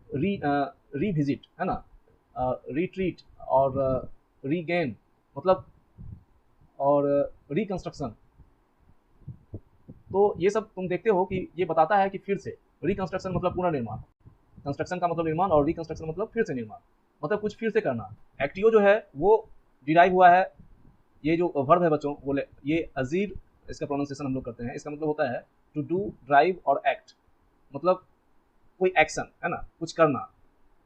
रीविजिट, है ना, रिट्रीट और रीगेन, मतलब, और रिकंस्ट्रक्शन। तो ये सब तुम देखते हो कि ये बताता है कि फिर से, रिकंस्ट्रक्शन मतलब पुनर्निर्माण, कंस्ट्रक्शन का मतलब निर्माण, और रिकंस्ट्रक्शन मतलब फिर से निर्माण, मतलब कुछ फिर से करना। एक्टियो जो है वो डिराइव हुआ है, ये जो वर्ब है बच्चों वो ये अजीर, इसका प्रोनाउंसिएशन हम लोग करते हैं, इसका मतलब होता है टू डू, ड्राइव और एक्ट, मतलब कोई एक्शन, है ना, कुछ करना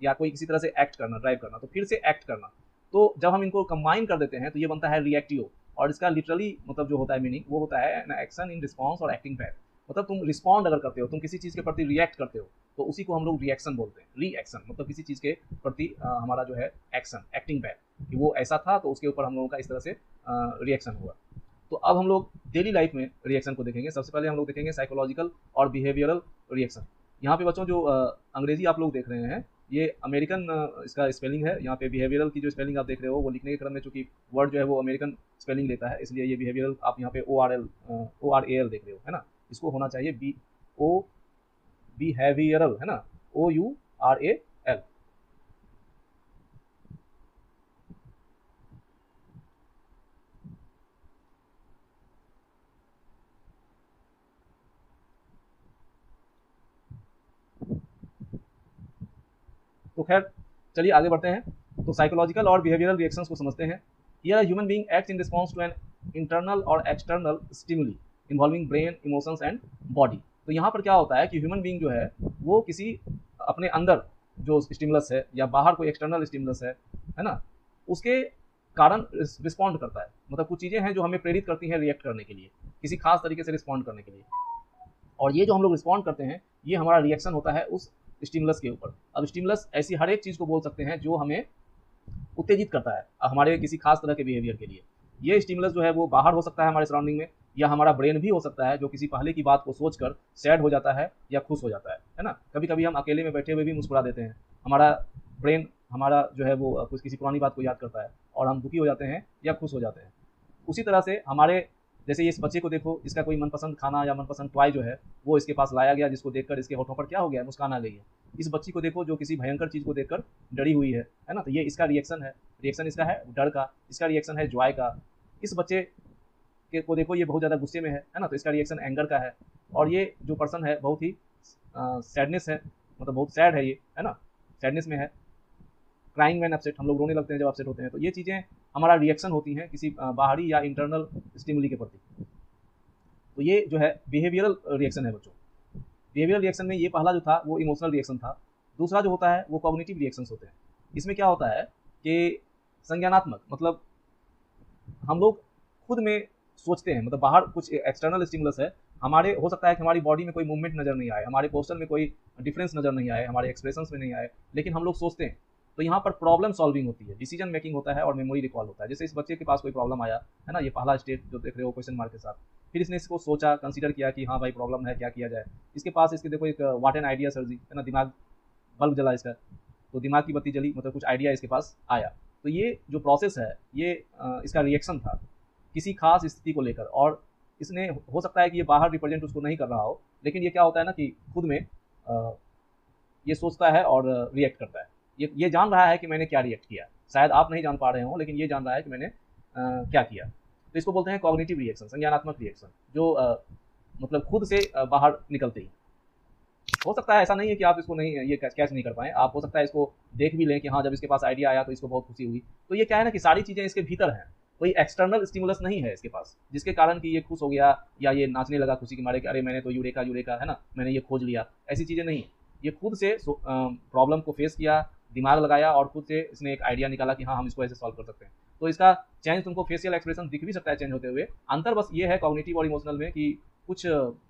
या कोई किसी तरह से एक्ट करना, ड्राइव करना, तो फिर से एक्ट करना। तो जब हम इनको कंबाइन कर देते हैं तो ये बनता है रिएक्टिव, और इसका लिटरली मतलब जो होता है मीनिंग वो होता है एन एक्शन इन रिस्पॉन्स और एक्टिंग बैक। मतलब तुम रिस्पॉन्ड अगर करते हो, तुम किसी चीज़ के प्रति रिएक्ट करते हो, तो उसी को हम लोग रिएक्शन बोलते हैं। रिएक्शन मतलब किसी चीज़ के प्रति हमारा जो है एक्शन, एक्टिंग बैक, कि वो ऐसा था तो उसके ऊपर हम लोगों का इस तरह से रिएक्शन हुआ। तो अब हम लोग डेली लाइफ में रिएक्शन को देखेंगे। सबसे पहले हम लोग देखेंगे साइकोलॉजिकल और बिहेवियरल रिएक्शन। यहाँ पे बच्चों जो अंग्रेजी आप लोग देख रहे हैं, ये अमेरिकन इसका स्पेलिंग है। यहाँ पे बिहेवियरल की जो स्पेलिंग आप देख रहे हो वो लिखने के क्रम में चूंकि वर्ड जो है वो अमेरिकन स्पेलिंग लेता है, इसलिए ये बिहेवियरल आप यहाँ पे ORAL देख रहे हो, है ना। इसको होना चाहिए बिहेवियरल, है ना, OURAL। तो खैर चलिए आगे बढ़ते हैं। तो साइकोलॉजिकल और बिहेवियरल रिएक्शंस को समझते हैं। Here human being act in response to an internal or external stimuli involving brain, emotions and body. तो यहाँ पर क्या होता है कि ह्यूमन बीइंग जो है वो किसी अपने अंदर जो स्टिमुलस है या बाहर कोई एक्सटर्नल स्टिमुलस है ना, उसके कारण रिस्पॉन्ड करता है। मतलब कुछ चीज़ें हैं जो हमें प्रेरित करती हैं रिएक्ट करने के लिए, किसी खास तरीके से रिस्पॉन्ड करने के लिए, और ये जो हम लोग रिस्पॉन्ड करते हैं ये हमारा रिएक्शन होता है उस स्टिमुलस के ऊपर। अब स्टिमुलस ऐसी हर एक चीज़ को बोल सकते हैं जो हमें उत्तेजित करता है हमारे किसी खास तरह के बिहेवियर के लिए। ये स्टिमुलस जो है वो बाहर हो सकता है हमारे सराउंडिंग में, या हमारा ब्रेन भी हो सकता है जो किसी पहले की बात को सोचकर सैड हो जाता है या खुश हो जाता है ना। कभी कभी हम अकेले में बैठे हुए भी मुस्कुरा देते हैं, हमारा ब्रेन हमारा जो है वो कुछ किसी पुरानी बात को याद करता है और हम दुखी हो जाते हैं या खुश हो जाते हैं। उसी तरह से हमारे, जैसे इस बच्चे को देखो, इसका कोई मनपसंद खाना या मनपसंद टॉय जो है वो इसके पास लाया गया, जिसको देखकर इसके होठों पर क्या हो गया, मुस्कान आ गई है। इस बच्ची को देखो जो किसी भयंकर चीज़ को देखकर डरी हुई है ना, तो ये इसका रिएक्शन है। रिएक्शन इसका है डर का, इसका रिएक्शन है जॉय का। इस बच्चे के को देखो ये बहुत ज़्यादा गुस्से में है ना, तो इसका रिएक्शन एंगर का है। और ये जो पर्सन है बहुत ही सैडनेस है, मतलब बहुत सैड है ये, है ना, सैडनेस में है। क्राइंग वैन अपसेट, हम लोग रोने लगते हैं जब अपसेट होते हैं। तो ये चीज़ें हमारा रिएक्शन होती हैं किसी बाहरी या इंटरनल स्टिमुली के प्रति। तो ये जो है बिहेवियरल रिएक्शन है बच्चों। बिहेवियरल रिएक्शन में ये पहला जो था वो इमोशनल रिएक्शन था। दूसरा जो होता है वो कॉग्निटिव रिएक्शंस होते हैं। इसमें क्या होता है कि संज्ञानात्मक, मतलब हम लोग खुद में सोचते हैं, मतलब बाहर कुछ एक्सटर्नल स्टिमुलस है, हमारे हो सकता है कि हमारी बॉडी में कोई मूवमेंट नज़र नहीं आए, हमारे पोस्चर में कोई डिफरेंस नज़र नहीं आए, हमारे एक्सप्रेशंस में नहीं आए, लेकिन हम लोग सोचते हैं तो यहाँ पर प्रॉब्लम सॉल्विंग होती है, डिसीजन मेकिंग होता है और मेमोरी रिकॉल होता है। जैसे इस बच्चे के पास कोई प्रॉब्लम आया है ना, ये पहला स्टेट जो देख रहे हो क्वेश्चन मार्क के साथ, फिर इसने इसको सोचा, कंसीडर किया कि हाँ भाई प्रॉब्लम है, क्या किया जाए। इसके पास इसके देखो एक व्हाट एन आइडिया सर जी, है ना, दिमाग बल्ब जला इसका, तो दिमाग की बत्ती जली, मतलब कुछ आइडिया इसके पास आया। तो ये जो प्रोसेस है ये इसका रिएक्शन था किसी खास स्थिति को लेकर, और इसने हो सकता है कि ये बाहर रिप्रेजेंट उसको नहीं कर रहा हो, लेकिन ये क्या होता है ना कि खुद में ये सोचता है और रिएक्ट करता है। ये जान रहा है कि मैंने क्या रिएक्ट किया, शायद आप नहीं जान पा रहे हो, लेकिन ये जान रहा है कि मैंने क्या किया। तो इसको बोलते हैं कॉग्निटिव रिएक्शन, संज्ञानात्मक रिएक्शन, जो मतलब खुद से बाहर निकलते ही। हो सकता है ऐसा नहीं है कि आप इसको नहीं ये कैच नहीं कर पाए, आप हो सकता है इसको देख भी लें कि हाँ जब इसके पास आइडिया आया तो इसको बहुत खुशी हुई। तो ये क्या है ना कि सारी चीज़ें इसके भीतर हैं, कोई एक्सटर्नल स्टिमुलस नहीं है इसके पास जिसके कारण कि ये खुश हो गया या ये नाचने लगा खुशी के मारे कि अरे मैंने तो यूरेका यूरेका, है ना, मैंने ये खोज लिया। ऐसी चीज़ें नहीं, ये खुद से प्रॉब्लम को फेस किया, दिमाग लगाया और खुद से इसने एक आइडिया निकाला कि हाँ हम इसको ऐसे सॉल्व कर सकते हैं। तो इसका चेंज तुमको फेशियल एक्सप्रेशन दिख भी सकता है चेंज होते हुए। अंतर बस ये है कॉग्निटिव और इमोशनल में कि कुछ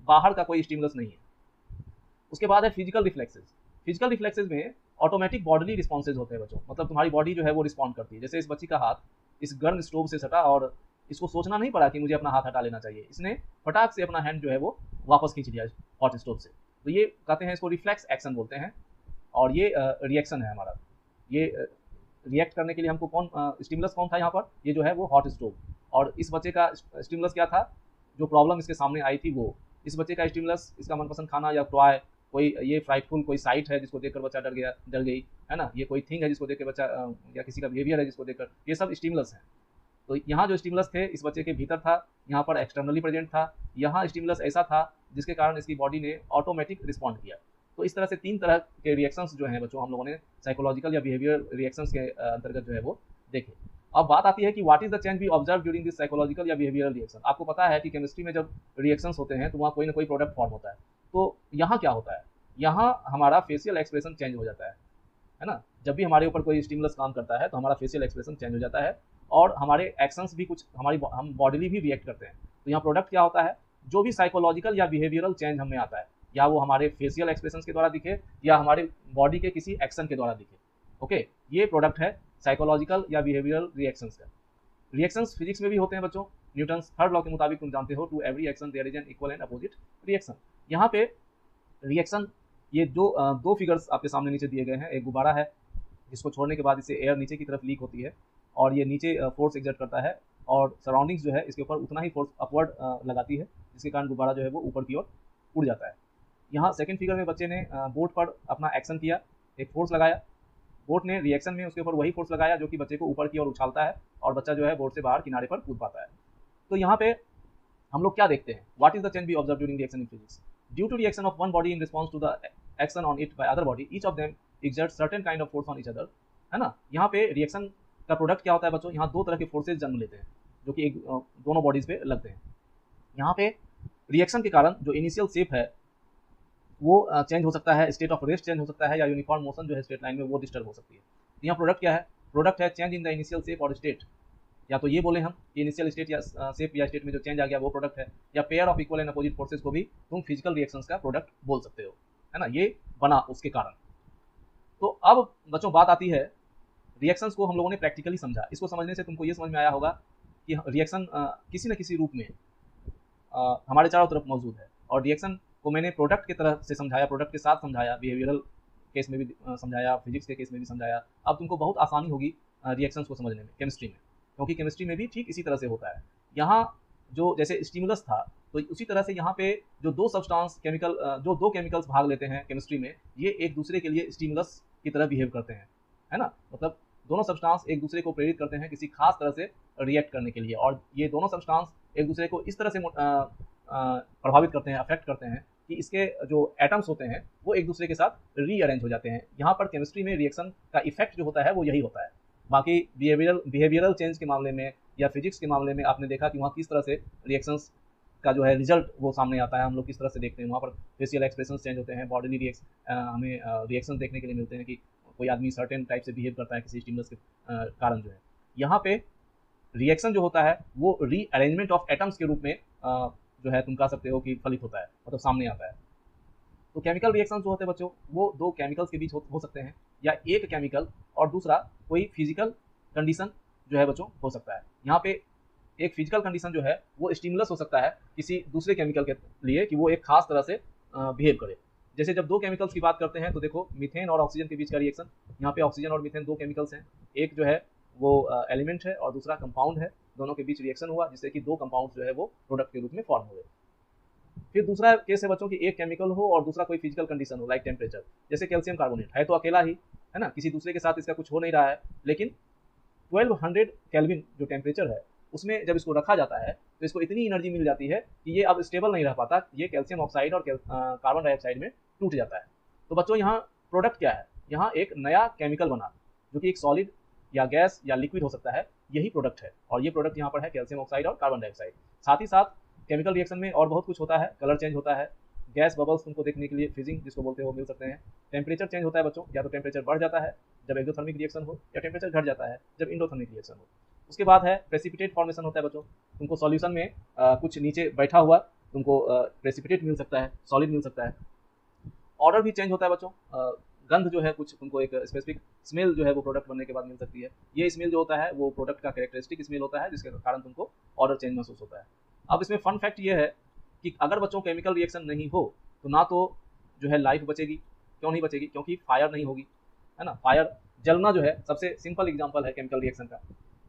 बाहर का कोई स्टिमुलस नहीं है। उसके बाद है फिजिकल रिफ्लेक्सेस। फिजिकल रिफ्लेक्सेस में ऑटोमेटिक बॉडीली रिस्पॉन्सेज होते हैं बच्चों, मतलब तुम्हारी बॉडी जो है वो रिस्पॉन्ड करती है। जैसे इस बच्ची का हाथ इस गर्म स्टोव से सटा और इसको सोचना नहीं पड़ा कि मुझे अपना हाथ हटा लेना चाहिए, इसने फटाक से अपना हैंड जो है वो वापस खींच लिया हॉट स्टोव से। तो ये कहते हैं, इसको रिफ्लेक्स एक्शन बोलते हैं, और ये रिएक्शन है हमारा। ये रिएक्ट करने के लिए हमको कौन स्टिमुलस कौन था यहाँ पर, ये जो है वो हॉट स्टोव। और इस बच्चे का स्टिमुलस क्या था, जो प्रॉब्लम इसके सामने आई थी वो। इस बच्चे का स्टिमुलस इसका मनपसंद खाना या टॉय, कोई ये फ्राइटफुल कोई साइट है जिसको देखकर बच्चा डर गई, है ना, ये कोई थिंग है जिसको देखकर बच्चा या किसी का बिहेवियर है जिसको देखकर, ये सब स्टिमुलस हैं। तो यहाँ जो स्टिमुलस थे इस बच्चे के भीतर था, यहाँ पर एक्सटर्नली प्रेजेंट था। यहाँ स्टिमुलस ऐसा था जिसके कारण इसकी बॉडी ने ऑटोमेटिक रिस्पॉन्ड किया। तो इस तरह से 3 तरह के रिएक्शंस जो हैं बच्चों हम लोगों ने साइकोलॉजिकल या बिहेवियर रिएक्शंस के अंतर्गत जो है वो देखे। अब बात आती है कि what is the change we observe during this psychological या बिहेवियरल रिएक्शन। आपको पता है कि केमिस्ट्री में जब रिएक्शंस होते हैं तो वहाँ कोई ना कोई प्रोडक्ट फॉर्म होता है। तो यहाँ क्या होता है, यहाँ हमारा फेशियल एक्सप्रेशन चेंज हो जाता है ना। जब भी हमारे ऊपर कोई स्टिमुलस काम करता है तो हमारा फेशियल एक्सप्रेशन चेंज हो जाता है, और हमारे एक्शंस भी कुछ हम बॉडीली भी रिएक्ट करते हैं। तो यहाँ प्रोडक्ट क्या होता है, जो भी साइकोलॉजिकल या बिहेवियरल चेंज हमें आता है, या वो हमारे फेशियल एक्सप्रेशन के द्वारा दिखे या हमारे बॉडी के किसी एक्शन के द्वारा दिखे, ओके, ये प्रोडक्ट है साइकोलॉजिकल या बिहेवियरल रिएक्शंस का। रिएक्शंस फिजिक्स में भी होते हैं बच्चों। न्यूटन्स थर्ड लॉ के मुताबिक तुम जानते हो, to every action there is an equal and opposite reaction. यहाँ पे रिएक्शन, ये जो 2 फिगर्स आपके सामने नीचे दिए गए हैं, एक गुब्बारा है जिसको छोड़ने के बाद इससे एयर नीचे की तरफ लीक होती है और ये नीचे फोर्स एग्जर्ट करता है, और सराउंडिंग्स जो है इसके ऊपर उतना ही फोर्स अपवर्ड लगाती है, जिसके कारण गुब्बारा जो है वो ऊपर की ओर उड़ जाता है। यहाँ सेकंड फिगर में बच्चे ने बोर्ड पर अपना एक्शन किया, एक फोर्स लगाया, बोर्ड ने रिएक्शन में उसके ऊपर वही फोर्स लगाया जो कि बच्चे को ऊपर की ओर उछालता है, और बच्चा जो है बोर्ड से बाहर किनारे पर कूद पाता है। तो यहाँ पे हम लोग क्या देखते हैं, what is the change we observe during reaction in physics. Due to reaction of one body in response to the action on it by other body, each of them exert certain kind of force on each other, है ना। यहाँ पे reaction का product क्या होता है बच्चों, यहाँ 2 तरह के फोर्सेज जन्म लेते हैं जो कि दोनों बॉडीज पे लगते हैं। यहाँ पे रिएक्शन के कारण जो इनिशियल शेप है वो चेंज हो सकता है, स्टेट ऑफ रेस्ट चेंज हो सकता है, या यूनिफॉर्म मोशन जो है स्ट्रेट लाइन में वो डिस्टर्ब हो सकती है। यहाँ प्रोडक्ट क्या है, प्रोडक्ट है change in the initial shape और स्टेट। या तो ये बोले हम कि इनिशियल स्टेट या शेप या स्टेट में जो चेंज आ गया वो प्रोडक्ट है, या pair of equal and opposite forces को भी तुम फिजिकल रिएक्शंस का प्रोडक्ट बोल सकते हो, है ना, ये बना उसके कारण। तो अब बच्चों बात आती है, रिएक्शंस को हम लोगों ने प्रैक्टिकली समझा। इसको समझने से तुमको ये समझ में आया होगा कि रिएक्शन किसी न किसी रूप में हमारे चारों तरफ मौजूद है, और रिएक्शन को मैंने प्रोडक्ट की तरह से समझाया, प्रोडक्ट के साथ समझाया, बिहेवियरल केस में भी समझाया, फिजिक्स के केस में भी समझाया। अब तुमको बहुत आसानी होगी रिएक्शंस को समझने में केमिस्ट्री में, क्योंकि केमिस्ट्री में भी ठीक इसी तरह से होता है। यहाँ जो जैसे स्टिमुलस था, तो उसी तरह से यहाँ पे जो 2 सब्सटेंस केमिकल जो 2 केमिकल्स भाग लेते हैं केमिस्ट्री में, ये एक दूसरे के लिए स्टिमुलस की तरह बिहेव करते हैं, है ना। मतलब दोनों सब्सटेंस एक दूसरे को प्रेरित करते हैं किसी खास तरह से रिएक्ट करने के लिए, और ये दोनों सब्सटेंस एक दूसरे को इस तरह से प्रभावित करते हैं, अफेक्ट करते हैं कि इसके जो एटम्स होते हैं वो एक दूसरे के साथ रीअरेंज हो जाते हैं। यहाँ पर केमिस्ट्री में रिएक्शन का इफेक्ट जो होता है वो यही होता है। बाकी बिहेवियरल चेंज के मामले में या फिजिक्स के मामले में आपने देखा कि वहाँ किस तरह से रिएक्शंस का जो है रिजल्ट वो सामने आता है, हम लोग किस तरह से देखते हैं, वहाँ पर फेशियल एक्सप्रेशन चेंज होते हैं, बॉडीली हमें रिएक्शन देखने के लिए मिलते हैं कि कोई आदमी सर्टेन टाइप से बिहेव करता है किसी स्टिमुलस के कारण जो है। यहाँ पे रिएक्शन जो होता है वो रीअरेंजमेंट ऑफ एटम्स के रूप में जो है तुम कह सकते हो कि फलित होता है, मतलब सामने आता है। तो केमिकल रिएक्शन जो होते हैं बच्चों, वो 2 केमिकल्स के बीच हो सकते हैं, या एक केमिकल और दूसरा कोई फिजिकल कंडीशन जो है बच्चों हो सकता है। यहाँ पे एक फिजिकल कंडीशन जो है वो स्टिमुलस हो सकता है किसी दूसरे केमिकल के लिए कि वो एक खास तरह से बिहेव करे। जैसे जब दो केमिकल्स की बात करते हैं तो देखो मीथेन और ऑक्सीजन के बीच का रिएक्शन, यहाँ पे ऑक्सीजन और मीथेन दो केमिकल्स हैं, एक जो है वो एलिमेंट है और दूसरा कंपाउंड है, दोनों के बीच रिएक्शन हुआ जिससे कि दो कंपाउंड जो है वो प्रोडक्ट के रूप में फॉर्म हुए। फिर दूसरा केस है बच्चों की एक केमिकल हो और दूसरा कोई फिजिकल कंडीशन हो लाइक टेम्परेचर, जैसे कैल्शियम कार्बोनेट है तो अकेला ही है ना, किसी दूसरे के साथ इसका कुछ हो नहीं रहा है, लेकिन 1200 केल्विन जो टेम्परेचर है उसमें जब इसको रखा जाता है तो इसको इतनी एनर्जी मिल जाती है कि ये अब स्टेबल नहीं रह पाता, ये कैल्शियम ऑक्साइड और कार्बन डाइऑक्साइड में टूट जाता है। तो बच्चों यहाँ प्रोडक्ट क्या है, यहाँ एक नया केमिकल बना जो कि एक सॉलिड या गैस या लिक्विड हो सकता है, यही प्रोडक्ट है और ये प्रोडक्ट यहाँ पर है कैल्शियम ऑक्साइड और कार्बन डाइऑक्साइड। साथ ही साथ केमिकल रिएक्शन में और बहुत कुछ होता है, कलर चेंज होता है, गैस बबल्स तुमको देखने के लिए फ्रीजिंग जिसको बोलते हो मिल सकते हैं, टेम्परेचर चेंज होता है बच्चों, या तो टेम्परेचर बढ़ जाता है जब एक्सोथर्मिक रिएक्शन हो या टेम्परेचर घट जाता है जब इंडोथर्मिक रिएक्शन हो। उसके बाद है प्रेसिपिटेट फॉर्मेशन होता है बच्चों, तुमको सॉल्यूशन में कुछ नीचे बैठा हुआ तुमको प्रेसिपिटेट मिल सकता है, सॉलिड मिल सकता है। ऑर्डर भी चेंज होता है बच्चों, गंध जो है कुछ तुमको एक स्पेसिफिक स्मेल जो है वो प्रोडक्ट बनने के बाद मिल सकती है, ये स्मेल जो होता है वो प्रोडक्ट का कैरेक्टरिस्टिक स्मेल होता है जिसके कारण तुमको ऑर्डर चेंज महसूस होता है। अब इसमें फन फैक्ट ये है कि अगर बच्चों केमिकल रिएक्शन नहीं हो तो ना तो जो है लाइफ बचेगी, क्यों नहीं बचेगी, क्योंकि फायर नहीं होगी, है ना, फायर जलना जो है सबसे सिंपल एग्जांपल है केमिकल रिएक्शन का,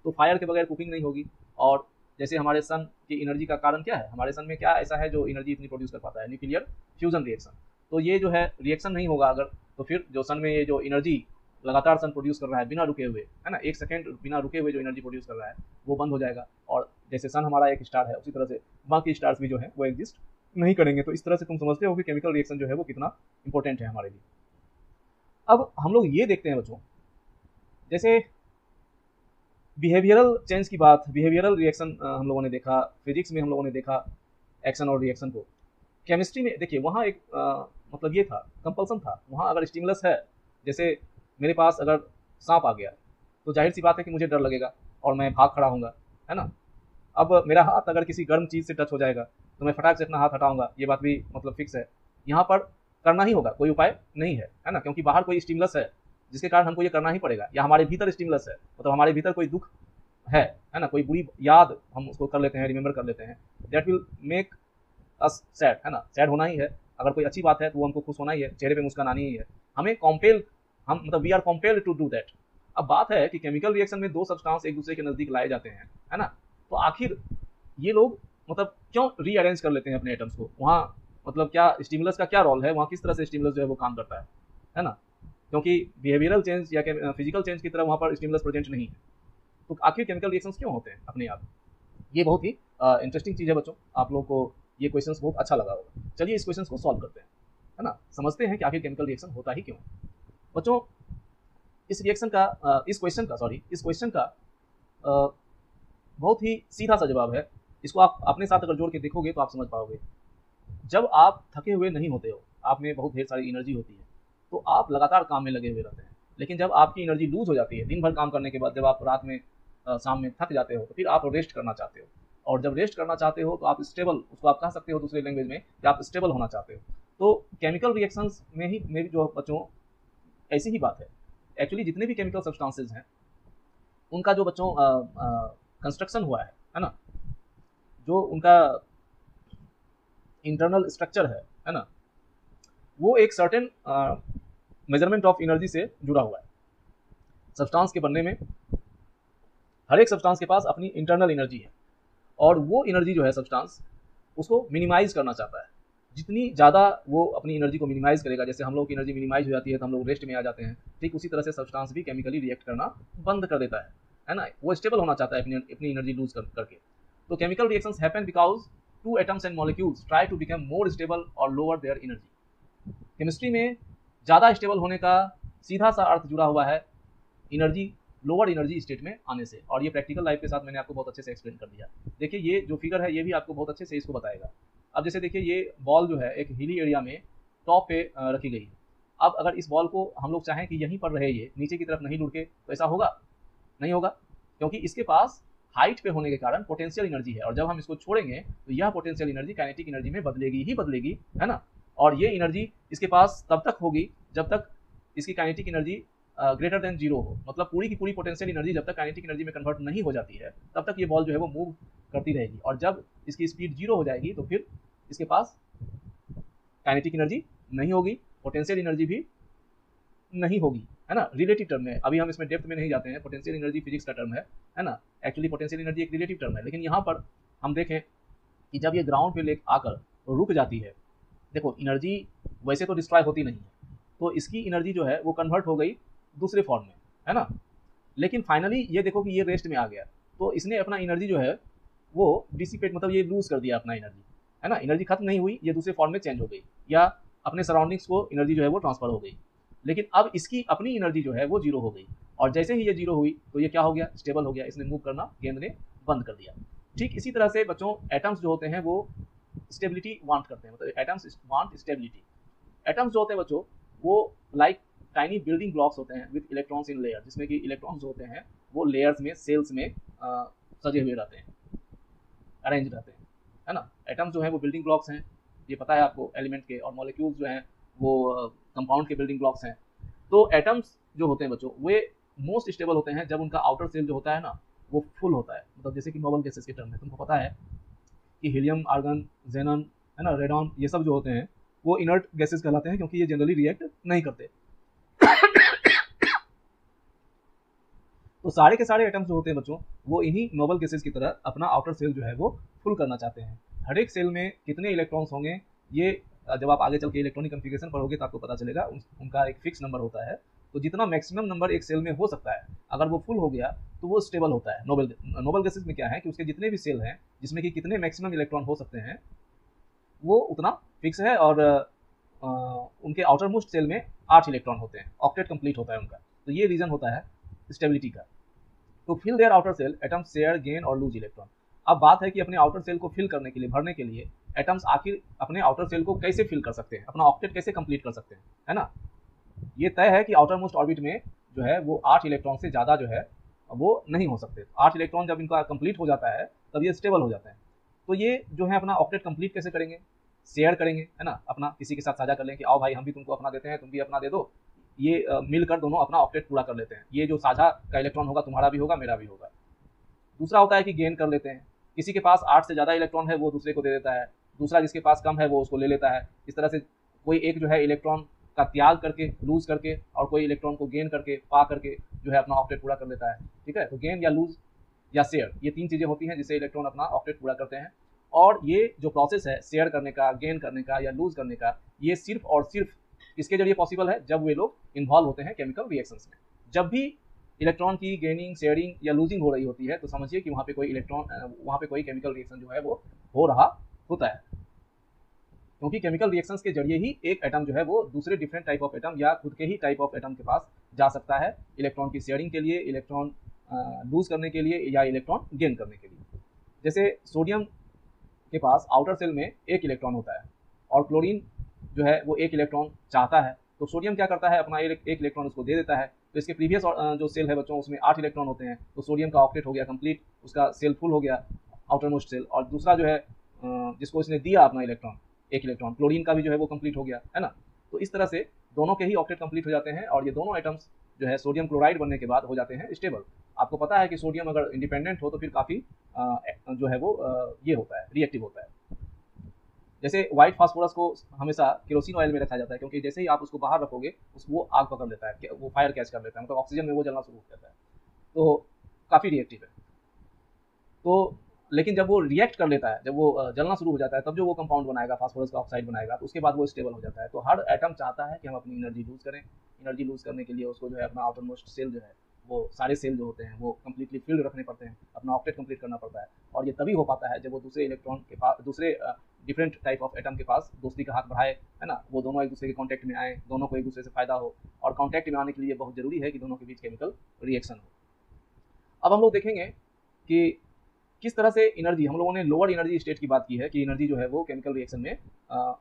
तो फायर के बगैर कुकिंग नहीं होगी। और जैसे हमारे सन की एनर्जी का कारण क्या है, हमारे सन में क्या ऐसा है जो एनर्जी इतनी प्रोड्यूस कर पाता है, न्यूक्लियर फ्यूजन रिएक्शन, तो ये जो है रिएक्शन नहीं होगा अगर, तो फिर जो सन में ये जो एनर्जी लगातार सन प्रोड्यूस कर रहा है बिना रुके हुए, है ना, एक सेकंड बिना रुके हुए जो एनर्जी प्रोड्यूस कर रहा है वो बंद हो जाएगा। और जैसे सन हमारा एक स्टार है उसी तरह से बाकी स्टार्स भी जो है वो एग्जिस्ट नहीं करेंगे। तो इस तरह से तुम समझते हो कि केमिकल रिएक्शन जो है वो कितना इंपॉर्टेंट है हमारे लिए। अब हम लोग ये देखते हैं बच्चों, जैसे बिहेवियरल चेंज की बात, बिहेवियरल रिएक्शन हम लोगों ने देखा, फिजिक्स में हम लोगों ने देखा एक्शन और रिएक्शन को, केमिस्ट्री में देखिए वहाँ एक मतलब ये था, कंपल्सन था, वहाँ अगर स्टिमुलस है, जैसे मेरे पास अगर सांप आ गया तो जाहिर सी बात है कि मुझे डर लगेगा और मैं भाग खड़ा होऊंगा, है ना। अब मेरा हाथ अगर किसी गर्म चीज़ से टच हो जाएगा तो मैं फटाक से अपना हाथ हटाऊंगा, ये बात भी मतलब फिक्स है, यहाँ पर करना ही होगा, कोई उपाय नहीं है ना, क्योंकि बाहर कोई स्टिमुलस है जिसके कारण हमको ये करना ही पड़ेगा, या हमारे भीतर स्टिमुलस है, मतलब हमारे भीतर कोई दुख है ना, कोई बुरी याद हम उसको कर लेते हैं, रिमेंबर कर लेते हैं, that will make us sad, है ना, सैड होना ही है। अगर कोई अच्छी बात है तो वो हमको खुश होना ही है, चेहरे पे मुस्कान आनी ही है, हमें कॉम्पेल, हम मतलब we are compelled to do that. अब बात है कि केमिकल रिएक्शन में दो सब्सटेंस एक दूसरे के नजदीक लाए जाते हैं, है ना, तो आखिर ये लोग मतलब क्यों रीअरेंज कर लेते हैं अपने एटम्स को, वहाँ मतलब क्या स्टिमुलस का क्या रोल है, वहाँ किस तरह से स्टिमुलस जो है वो काम करता है ना, क्योंकि बिहेवियरल चेंज या फिजिकल चेंज की तरह वहाँ पर स्टिमुलस प्रेजेंट नहीं है, तो आखिर केमिकल रिएक्शंस क्यों होते हैं अपने आप। ये बहुत ही इंटरेस्टिंग चीज़ है बच्चों, आप लोगों को ये क्वेश्चंस बहुत अच्छा लगा होगा। चलिए इस क्वेश्चंस को सॉल्व करते हैं, है ना, समझते हैं कि आखिर केमिकल रिएक्शन होता ही क्यों बच्चों। इस रिएक्शन का इस क्वेश्चन का बहुत ही सीधा सा जवाब है, इसको आप अपने साथ अगर जोड़ के देखोगे तो आप समझ पाओगे। जब आप थके हुए नहीं होते हो, आप में बहुत ढेर सारी एनर्जी होती है, तो आप लगातार काम में लगे हुए रहते हैं, लेकिन जब आपकी एनर्जी लूज हो जाती है दिन भर काम करने के बाद, जब आप रात में शाम में थक जाते हो तो फिर आप रेस्ट करना चाहते हो, और जब रेस्ट करना चाहते हो तो आप स्टेबल, उसको आप कह सकते हो दूसरे लैंग्वेज में कि आप स्टेबल होना चाहते हो। तो केमिकल रिएक्शंस में भी जो बच्चों ऐसी ही बात है, एक्चुअली जितने भी केमिकल सब्सटेंसेज हैं उनका जो बच्चों कंस्ट्रक्शन हुआ है ना, जो उनका इंटरनल स्ट्रक्चर है ना, वो एक सर्टेन मेजरमेंट ऑफ एनर्जी से जुड़ा हुआ है। सब्सटेंस के बनने में हर एक सब्सटेंस के पास अपनी इंटरनल एनर्जी है, और वो एनर्जी जो है सब्सटेंस उसको मिनिमाइज करना चाहता है, जितनी ज़्यादा वो अपनी एनर्जी को मिनिमाइज करेगा, जैसे हम लोग की एनर्जी मिनिमाइज हो जाती है तो हम लोग रेस्ट में आ जाते हैं, ठीक उसी तरह से सब्सटेंस भी केमिकली रिएक्ट करना बंद कर देता है ना, वो स्टेबल होना चाहता है अपनी एनर्जी लूज करके। तो chemical reactions happen because two atoms and molecules try to become more stable और लोअर देयर एनर्जी। केमिस्ट्री में ज़्यादा स्टेबल होने का सीधा सा अर्थ जुड़ा हुआ है एनर्जी, लोअर एनर्जी स्टेट में आने से, और ये प्रैक्टिकल लाइफ के साथ मैंने आपको बहुत अच्छे से एक्सप्लेन कर दिया। देखिए ये जो फिगर है ये भी आपको बहुत अच्छे से इसको बताएगा। अब जैसे देखिए ये बॉल जो है एक हिली एरिया में टॉप पे रखी गई है, अब अगर इस बॉल को हम लोग चाहें कि यहीं पर रहे, ये नीचे की तरफ नहीं लुढ़के, तो ऐसा होगा नहीं होगा, क्योंकि इसके पास हाइट पे होने के कारण पोटेंशियल एनर्जी है, और जब हम इसको छोड़ेंगे तो यह पोटेंशियल एनर्जी काइनेटिक एनर्जी में बदलेगी ही बदलेगी, है ना, और ये एनर्जी इसके पास तब तक होगी जब तक इसकी kinetic energy greater than zero हो, मतलब पूरी की पूरी पोटेंशियल एनर्जी जब तक काइनेटिक एनर्जी में कन्वर्ट नहीं हो जाती है तब तक ये बॉल जो है वो मूव करती रहेगी, और जब इसकी स्पीड जीरो हो जाएगी तो फिर इसके पास काइनेटिक एनर्जी नहीं होगी, पोटेंशियल एनर्जी भी नहीं होगी, है ना। रिलेटिव टर्म है, अभी हम इसमें डेप्थ में नहीं जाते हैं, पोटेंशियल एनर्जी फिजिक्स का टर्म है ना। एक्चुअली पोटेंशियल एनर्जी एक रिलेटिव टर्म है, लेकिन यहाँ पर हम देखें कि जब ये ग्राउंड पे ले आकर रुक जाती है, देखो एनर्जी वैसे तो डिस्ट्रॉय होती नहीं है, तो इसकी एनर्जी जो है वो कन्वर्ट हो गई दूसरे फॉर्म में, है ना। लेकिन फाइनली ये देखो कि ये रेस्ट में आ गया, तो इसने अपना एनर्जी जो है वो डिसिपेट, मतलब ये लूज कर दिया अपना एनर्जी, है ना। एनर्जी खत्म नहीं हुई, ये दूसरे फॉर्म में चेंज हो गई, या अपने सराउंडिंग्स को एनर्जी जो है वो ट्रांसफर हो गई, लेकिन अब इसकी अपनी एनर्जी जो है वो जीरो हो गई, और जैसे ही ये जीरो हुई तो ये क्या हो गया, स्टेबल हो गया, इसने मूव करना गेंद ने बंद कर दिया। ठीक इसी तरह से बच्चों एटम्स जो होते हैं वो स्टेबिलिटी वांट करते हैं, मतलब एटम्स वांट स्टेबिलिटी। एटम्स जो होते हैं बच्चों वो लाइक टाइनी बिल्डिंग ब्लॉक्स होते हैं विद इलेक्ट्रॉन्स इन लेयर, जिसमें कि इलेक्ट्रॉन्स जो होते हैं वो लेयर्स में, सेल्स में सजे हुए रहते हैं, अरेंज रहते हैं, है ना। एटम्स जो है वो बिल्डिंग ब्लॉक्स हैं, ये पता है आपको एलिमेंट के, और मॉलिक्यूल्स जो हैं वो कंपाउंड के बिल्डिंग ब्लॉक्स हैं। तो एटम्स जो होते हैं बच्चों वे मोस्ट स्टेबल होते हैं जब उनका आउटर सेल जो होता है ना वो फुल होता है, मतलब जैसे कि नोबल गैसेस के टर्म में तुमको पता है कि हीलियम, आर्गन, जेनन, है ना, रेडॉन, ये सब जो होते हैं वो इनर्ट गैसेस कहलाते हैं, क्योंकि ये जनरली रिएक्ट नहीं करते। तो सारे के सारे एटम्स जो होते हैं बच्चों वो इन्हीं नोबल गैसेस की तरह अपना आउटर सेल जो है वो फुल करना चाहते हैं। हर एक सेल में कितने इलेक्ट्रॉन्स होंगे ये जब आप आगे चल के इलेक्ट्रॉनिक कन्फिगरेशन पढ़ोगे तो आपको पता चलेगा, उनका एक फिक्स नंबर होता है। तो जितना मैक्सिमम नंबर एक सेल में हो सकता है, अगर वो फुल हो गया तो वो स्टेबल होता है। नोबल गैसेस में क्या है कि उसके जितने भी सेल हैं जिसमें कि कितने मैक्सिमम इलेक्ट्रॉन हो सकते हैं वो उतना फिक्स है, और उनके आउटर मोस्ट सेल में 8 इलेक्ट्रॉन होते हैं, ऑक्टेट कंप्लीट होता है उनका। तो ये रीजन होता है स्टेबिलिटी का। तो fill their outer shell atoms share, gain और लूज इलेक्ट्रॉन। अब बात है कि अपने आउटर सेल को फिल करने के लिए, भरने के लिए एटम्स आखिर अपने आउटर सेल को कैसे फिल कर सकते हैं, अपना ऑक्टेट कैसे कंप्लीट कर सकते हैं, है ना। ये तय है कि आउटर मोस्ट ऑर्बिट में जो है वो 8 इलेक्ट्रॉन से ज़्यादा जो है वो नहीं हो सकते। 8 इलेक्ट्रॉन जब इनका कंप्लीट हो जाता है तब ये स्टेबल हो जाता है। तो ये जो है अपना ऑक्टेट कंप्लीट कैसे करेंगे, शेयर करेंगे, है ना, अपना किसी के साथ साझा कर लें कि आओ भाई हम भी तुमको अपना देते हैं, तुम भी अपना दे दो, ये मिलकर दोनों अपना ऑक्टेट पूरा कर लेते हैं। ये जो साझा का इलेक्ट्रॉन होगा तुम्हारा भी होगा, मेरा भी होगा। दूसरा होता है कि गेन कर लेते हैं, किसी के पास 8 से ज़्यादा इलेक्ट्रॉन है वो दूसरे को दे देता है, दूसरा जिसके पास कम है वो उसको ले लेता है। इस तरह से कोई एक जो है इलेक्ट्रॉन का त्याग करके, लूज करके, और कोई इलेक्ट्रॉन को गेन करके, पा करके जो है अपना ऑक्टेट पूरा कर लेता है। ठीक है, तो गेन या लूज या शेयर, ये 3 चीज़ें होती हैं जिससे इलेक्ट्रॉन अपना ऑक्टेट पूरा करते हैं। और ये जो प्रोसेस है शेयर करने का, गेन करने का या लूज करने का, ये सिर्फ और सिर्फ किसके जरिए पॉसिबल है, जब वे लोग इन्वॉल्व होते हैं केमिकल रिएक्शंस में। जब भी इलेक्ट्रॉन की गेनिंग, शेयरिंग या लूजिंग हो रही होती है तो समझिए कि वहाँ पे कोई इलेक्ट्रॉन, वहाँ पे कोई केमिकल रिएक्शन जो है वो हो रहा होता है, क्योंकि केमिकल रिएक्शंस के जरिए ही एक एटम जो है वो दूसरे डिफरेंट टाइप ऑफ एटम या खुद के ही टाइप ऑफ एटम के पास जा सकता है, इलेक्ट्रॉन की शेयरिंग के लिए, इलेक्ट्रॉन लूज करने के लिए या इलेक्ट्रॉन गेन करने के लिए। जैसे सोडियम के पास आउटर सेल में 1 इलेक्ट्रॉन होता है, और क्लोरीन जो है वो 1 इलेक्ट्रॉन चाहता है, तो सोडियम क्या करता है, अपना 1 इलेक्ट्रॉन उसको दे देता है। तो इसके प्रीवियस जो सेल है बच्चों उसमें 8 इलेक्ट्रॉन होते हैं, तो सोडियम का ऑक्टेट हो गया कंप्लीट, उसका सेल फुल हो गया, आउटर मोस्ट सेल। और दूसरा जो है जिसको इसने दिया अपना इलेक्ट्रॉन, 1 इलेक्ट्रॉन, क्लोरीन का भी जो है वो कंप्लीट हो गया, है ना। तो इस तरह से दोनों के ही ऑक्टेट कंप्लीट हो जाते हैं, और ये दोनों एटम्स जो है सोडियम क्लोराइड बनने के बाद हो जाते हैं स्टेबल। आपको पता है कि सोडियम अगर इंडिपेंडेंट हो तो फिर काफ़ी जो है वो ये होता है, रिएक्टिव होता है। जैसे व्हाइट फास्फोरस को हमेशा केरोसिन ऑयल में रखा जाता है, क्योंकि जैसे ही आप उसको बाहर रखोगे वो आग पकड़ लेता है, वो फायर कैच कर लेता है, मतलब ऑक्सीजन में वो जलना शुरू हो जाता है, तो काफ़ी रिएक्टिव है। तो लेकिन जब वो रिएक्ट कर लेता है, जब वो जलना शुरू हो जाता है, तब जो वो कंपाउंड बनाएगा, फास्फोरस का ऑक्साइड बनाएगा, तो उसके बाद वो स्टेबल हो जाता है। तो हर एटम चाहता है कि हम अपनी एनर्जी लूज करें। एनर्जी लूज करने के लिए उसको जो है अपना आउटर मोस्ट सेल जो है वो, सारे सेल जो होते हैं वो कम्प्लीटली फिल्ड रखने पड़ते हैं, अपना ऑक्टेट कंप्लीट करना पड़ता है। और ये तभी हो पाता है जब वो दूसरे इलेक्ट्रॉन के पास, दूसरे डिफरेंट टाइप ऑफ एटम के पास दोस्ती का हाथ बढ़ाए, है ना, वो दोनों एक दूसरे के कॉन्टैक्ट में आए, दोनों को एक दूसरे से फायदा हो। और कॉन्टैक्ट में आने के लिए बहुत जरूरी है कि दोनों के बीच केमिकल रिएक्शन हो। अब हम लोग देखेंगे कि किस तरह से एनर्जी, हम लोगों ने लोअर एनर्जी स्टेट की बात की है कि एनर्जी जो है वो केमिकल रिएक्शन में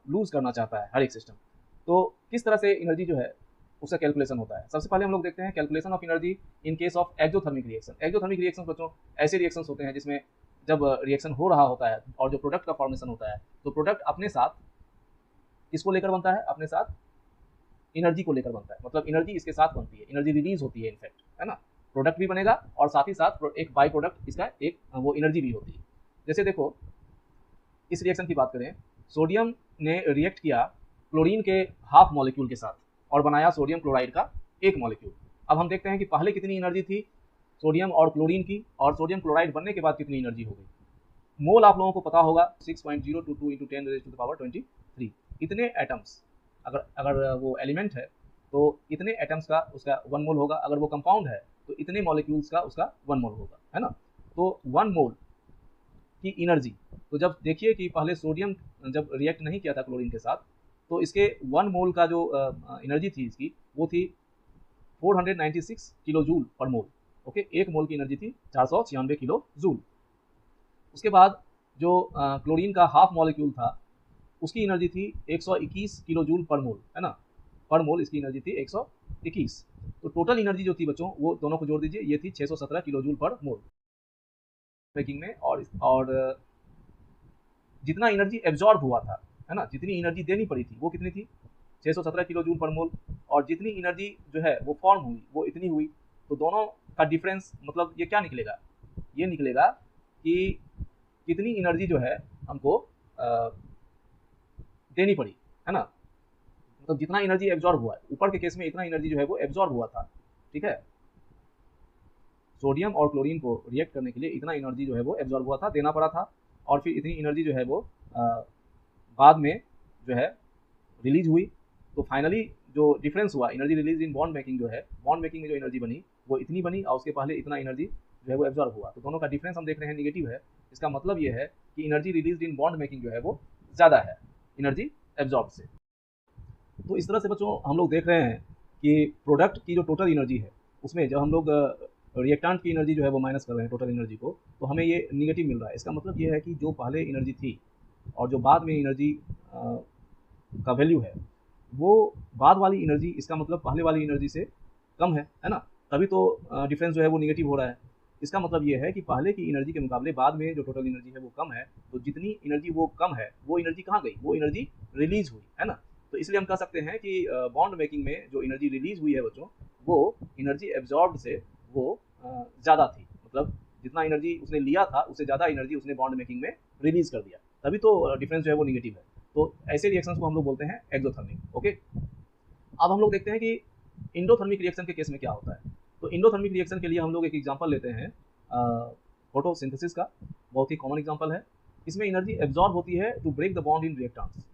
लूज करना चाहता है हर एक सिस्टम। तो किस तरह से एनर्जी जो है उसका कैलकुलेशन होता है। सबसे पहले हम लोग देखते हैं calculation of energy in case of exothermic reaction. Exothermic reaction बच्चों ऐसे रिएक्शंस होते हैं जिसमें जब रिएक्शन हो रहा होता है और जो प्रोडक्ट का फॉर्मेशन होता है, तो प्रोडक्ट अपने साथ किसको लेकर बनता है, अपने साथ एनर्जी को लेकर बनता है, मतलब एनर्जी इसके साथ बनती है, एनर्जी रिलीज होती है इनफैक्ट, है ना। प्रोडक्ट भी बनेगा और साथ ही साथ एक बाई प्रोडक्ट इसका एक वो एनर्जी भी होती है। जैसे देखो इस रिएक्शन की बात करें, सोडियम ने रिएक्ट किया क्लोरीन के हाफ मॉलिक्यूल के साथ और बनाया सोडियम क्लोराइड का एक मॉलिक्यूल। अब हम देखते हैं कि पहले कितनी एनर्जी थी सोडियम और क्लोरीन की, और सोडियम क्लोराइड बनने के बाद कितनी एनर्जी हो गई। मोल आप लोगों को पता होगा 6.022 × 10⁻23। इतने एटम्स, अगर वो एलिमेंट है तो इतने एटम्स का उसका 1 मोल होगा, अगर वो कंपाउंड है तो इतने मॉलिक्यूल्स का उसका 1 मोल होगा, है ना। तो 1 मोल की एनर्जी, तो जब देखिए कि पहले सोडियम जब रिएक्ट नहीं किया था क्लोरीन के साथ, तो इसके 1 मोल का जो एनर्जी थी इसकी वो थी 496 किलो जूल पर मोल। ओके, 1 मोल की एनर्जी थी 496 किलो जूल। उसके बाद जो क्लोरीन का हाफ मॉलिक्यूल था उसकी एनर्जी थी 121 किलो जूल पर मोल, है ना। पर मोल इसकी एनर्जी थी 121। तो टोटल एनर्जी जो थी बच्चों वो दोनों को जोड़ दीजिए, ये थी 617 किलो जूल पर मोल मेकिंग में। और जितना एनर्जी एब्जॉर्ब हुआ था, है ना, जितनी एनर्जी देनी पड़ी थी वो कितनी थी 617 किलो जूल पर मोल, और जितनी एनर्जी जो है वो फॉर्म हुई वो इतनी हुई। तो दोनों का डिफरेंस मतलब ये क्या निकलेगा, ये निकलेगा कि कितनी एनर्जी जो है हमको देनी पड़ी, है ना। मतलब जितना एनर्जी एब्जॉर्ब हुआ है, ऊपर के केस में इतना एनर्जी जो है वो एब्जॉर्ब हुआ था, ठीक है। सोडियम और क्लोरीन को रिएक्ट करने के लिए इतना एनर्जी जो है वो एब्जॉर्ब हुआ था, देना पड़ा था, और फिर इतनी एनर्जी जो है वो बाद में जो है रिलीज हुई। तो फाइनली जो डिफरेंस हुआ energy release in bond making, जो है बॉन्ड मेकिंग में जो एनर्जी बनी वो इतनी बनी, और उसके पहले इतना एनर्जी जो है वो एब्जॉर्ब हुआ। तो दोनों का डिफरेंस हम देख रहे हैं निगेटिव है। इसका मतलब ये है कि energy release in bond making जो है वो ज़्यादा है एनर्जी एब्जॉर्ब से। तो इस तरह से बच्चों हम लोग देख रहे हैं कि प्रोडक्ट की जो टोटल एनर्जी है उसमें जब हम लोग रिएक्टेंट की एनर्जी जो है वो माइनस कर रहे हैं टोटल एनर्जी को, तो हमें ये निगेटिव मिल रहा है। इसका मतलब ये है कि जो पहले एनर्जी थी और जो बाद में एनर्जी का वैल्यू है वो बाद वाली एनर्जी, इसका मतलब पहले वाली एनर्जी से कम है ना। तभी तो डिफरेंस जो है वो निगेटिव हो रहा है। इसका मतलब ये है कि पहले की एनर्जी के मुकाबले बाद में जो टोटल एनर्जी है वो कम है। तो जितनी एनर्जी वो कम है वो एनर्जी कहाँ गई, वो एनर्जी रिलीज हुई, है ना। तो इसलिए हम कह सकते हैं कि बॉन्ड मेकिंग में जो एनर्जी रिलीज हुई है बच्चों, वो एनर्जी एब्जॉर्ब्ड से वो ज़्यादा थी। मतलब जितना एनर्जी उसने लिया था उससे ज़्यादा एनर्जी उसने बॉन्ड मेकिंग में रिलीज कर दिया, तभी तो डिफरेंस जो है वो निगेटिव है। तो ऐसे रिएक्शंस को हम लोग बोलते हैं एक्सोथर्मिक। ओके, अब हम लोग देखते हैं कि इंडोथर्मिक रिएक्शन के केस में क्या होता है। तो इंडोथर्मिक रिएक्शन के लिए हम लोग एक एग्जांपल लेते हैं फोटोसिंथेसिस का, बहुत ही कॉमन एग्जांपल है। इसमें एनर्जी एब्जॉर्ब होती है to break the bond in reactants,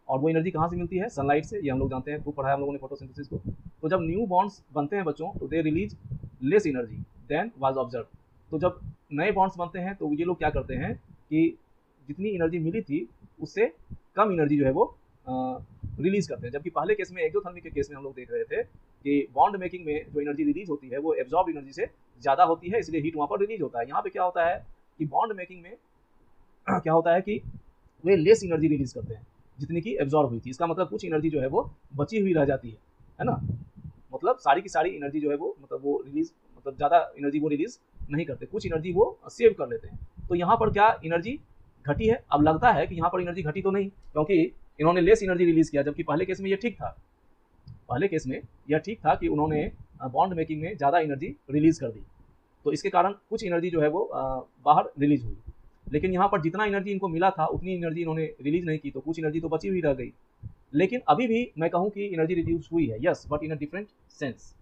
और वो एनर्जी कहाँ से मिलती है, सनलाइट से। ये हम लोग जानते हैं, खूब पढ़ा है हम लोगों ने फोटोसिंथेसिस को। तो जब न्यू बॉन्ड्स बनते हैं बच्चों तो they release less energy than was observe. तो जब नए बॉन्ड्स बनते हैं तो ये लोग क्या करते हैं कि जितनी एनर्जी मिली थी उससे कम एनर्जी जो है वो रिलीज करते हैं। जबकि पहले केस में एक्सोथर्मिक के केस में हम लोग देख रहे थे कि बॉन्ड मेकिंग में जो एनर्जी रिलीज होती है वो एब्जॉर्ब एनर्जी से ज़्यादा होती है, इसलिए हीट वहाँ पर रिलीज होता है। यहाँ पे क्या होता है कि बॉन्ड मेकिंग में क्या होता है कि वे लेस एनर्जी रिलीज करते हैं जितनी की एब्जॉर्ब हुई थी। इसका मतलब कुछ एनर्जी जो है वो बची हुई रह जाती है ना। मतलब सारी की सारी एनर्जी जो है वो मतलब वो रिलीज, मतलब ज़्यादा एनर्जी वो रिलीज नहीं करते, कुछ एनर्जी वो सेव कर लेते हैं। तो यहाँ पर क्या एनर्जी घटी है। अब लगता है कि यहाँ पर एनर्जी घटी तो नहीं, क्योंकि इन्होंने लेस एनर्जी रिलीज किया, जबकि पहले केस में ये ठीक था। पहले केस में यह ठीक था कि उन्होंने बॉन्ड मेकिंग में ज़्यादा एनर्जी रिलीज कर दी, तो इसके कारण कुछ एनर्जी जो है वो बाहर रिलीज हुई। लेकिन यहाँ पर जितना एनर्जी इनको मिला था उतनी एनर्जी इन्होंने रिलीज नहीं की, तो कुछ एनर्जी तो बची हुई रह गई। लेकिन अभी भी मैं कहूँ कि एनर्जी रिड्यूस हुई है, yes, but in a different sense.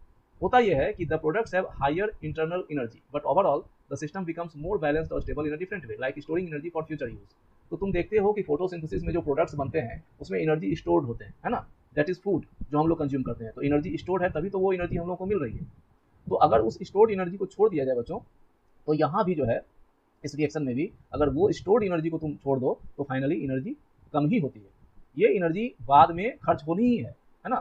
होता यह है कि the products have higher internal energy, but overall the system becomes more balanced और stable in a different way, like storing energy for future use. तो तुम देखते हो कि फोटोसिंथेसिस में जो प्रोडक्ट्स बनते हैं उसमें एनर्जी स्टोर्ड होते हैं, है ना। दैट इज फूड जो हम लोग कंज्यूम करते हैं, तो एनर्जी स्टोर्ड है, तभी तो वो एनर्जी हम लोग को मिल रही है। तो अगर उस स्टोर्ड एनर्जी को छोड़ दिया जाए बच्चों, तो यहाँ भी जो है इस रिएक्शन में भी अगर वो स्टोर्ड एनर्जी को तुम छोड़ दो तो फाइनली एनर्जी कम ही होती है। ये एनर्जी बाद में खर्च होनी ही है ना।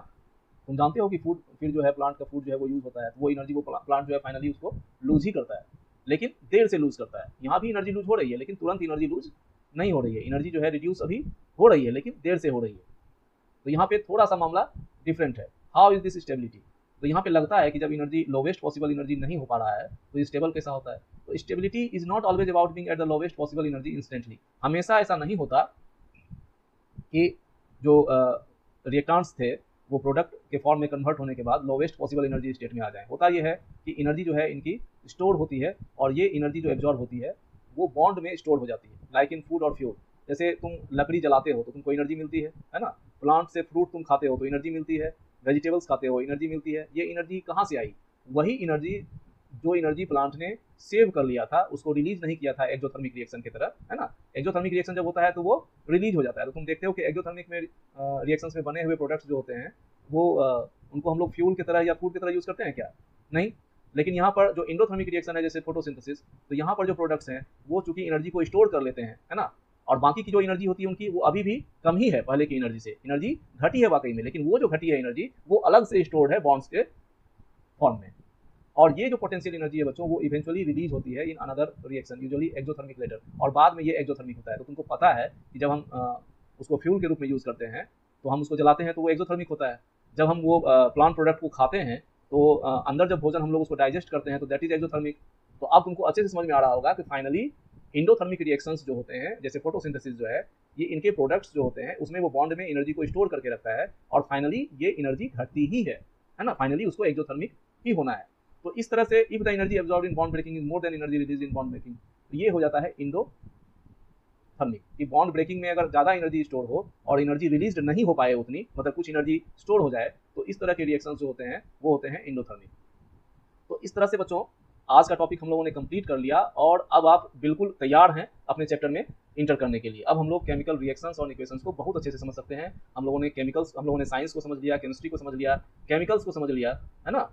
तुम जानते हो कि फूड फिर जो है प्लांट का फूड जो है वो यूज होता है, तो वो एनर्जी को प्लांट जो है फाइनली उसको लूज ही करता है, लेकिन देर से लूज करता है। यहाँ भी एनर्जी लूज हो रही है लेकिन तुरंत एनर्जी लूज नहीं हो रही है, एनर्जी जो है रिड्यूस अभी हो रही है लेकिन देर से हो रही है। तो यहाँ पे थोड़ा सा मामला डिफरेंट है। How is this stability. तो यहाँ पे लगता है कि जब एनर्जी लोवेस्ट पॉसिबल एनर्जी नहीं हो पा रहा है तो ये स्टेबल कैसा होता है। तो stability is not always about being at the lowest possible energy instantly. हमेशा ऐसा नहीं होता कि जो रिएक्टेंट्स थे वो प्रोडक्ट के फॉर्म में कन्वर्ट होने के बाद लोवेस्ट पॉसिबल एनर्जी स्टेट में आ जाए। होता ये है कि एनर्जी जो है इनकी स्टोर होती है और ये एनर्जी जो एब्जॉर्ब होती है वो बॉन्ड में स्टोर हो जाती है, लाइक इन फूड और फ्यूल। जैसे तुम लकड़ी जलाते हो तो तुमको एनर्जी मिलती है ना। प्लांट से फ्रूट तुम खाते हो तो एनर्जी मिलती है, वेजिटेबल्स खाते हो एनर्जी मिलती है। ये एनर्जी कहाँ से आई? वही एनर्जी जो एनर्जी प्लांट ने सेव कर लिया था, उसको रिलीज नहीं किया था एक्सोथर्मिक रिएक्शन की तरह, है ना। एक्सोथर्मिक रिएक्शन जब होता है तो वो रिलीज हो जाता है। तो तुम देखते हो कि एक्सोथर्मिक में रिएक्शंस में बने हुए प्रोडक्ट्स जो होते हैं वो उनको हम लोग फ्यूल की तरह या फूड की तरह यूज करते हैं क्या? नहीं। लेकिन यहाँ पर जो एंडोथर्मिक रिएक्शन है जैसे फोटोसिंथेसिस, तो यहाँ पर जो प्रोडक्ट्स हैं वो चूंकि एनर्जी को स्टोर कर लेते हैं, है ना। और बाकी की जो एनर्जी होती है उनकी वो अभी भी कम ही है पहले की एनर्जी से। एनर्जी घटी है वाकई में, लेकिन वो जो घटी है एनर्जी वो अलग से स्टोर्ड है बॉन्ड्स के फॉर्म में। और ये जो पोटेंशियल एनर्जी है बच्चों वो इवेंचुअली रिलीज होती है in another reaction, usually exothermic later, और बाद में ये एक्सोथर्मिक होता है। तो तुमको पता है कि जब हम उसको फ्यूल के रूप में यूज करते हैं तो हम उसको जलाते हैं तो वो एक्सोथर्मिक होता है। जब हम वो प्लांट प्रोडक्ट को खाते हैं तो अंदर जब भोजन हम लोग उसको डाइजेस्ट करते हैं तो दैट इज एक्सोथर्मिक। तो अब तुमको अच्छे से समझ में आ रहा होगा कि फाइनली इंडोथर्मिक रिएक्शंस जो होते हैं जैसे फोटोसिंथेसिस जो है, ये इनके प्रोडक्ट्स जो होते हैं उसमें वो बॉन्ड में एनर्जी को स्टोर करके रखता है और फाइनली ये एनर्जी घटती ही है ना। फाइनली उसको एक्सोथर्मिक ही होना है। तो इस तरह से if the energy absorbed in bond breaking is more than energy release in bond breaking, तो ये हो जाता है इंडोथर्मिक। कि बॉन्ड ब्रेकिंग में अगर ज़्यादा एनर्जी स्टोर हो और एनर्जी रिलीज नहीं हो पाए उतनी, मतलब कुछ एनर्जी स्टोर हो जाए, तो इस तरह के रिएक्शंस जो होते हैं वो होते हैं इंडोथर्मिक। तो इस तरह से बच्चों आज का टॉपिक हम लोगों ने कंप्लीट कर लिया और अब आप बिल्कुल तैयार हैं अपने चैप्टर में इंटर करने के लिए। अब हम लोग केमिकल रिएक्शंस और इक्वेशंस को बहुत अच्छे से समझ सकते हैं। हम लोगों ने केमिकल्स, हम लोगों ने साइंस को समझ लिया, केमिस्ट्री को समझ लिया, केमिकल्स को समझ लिया, है ना,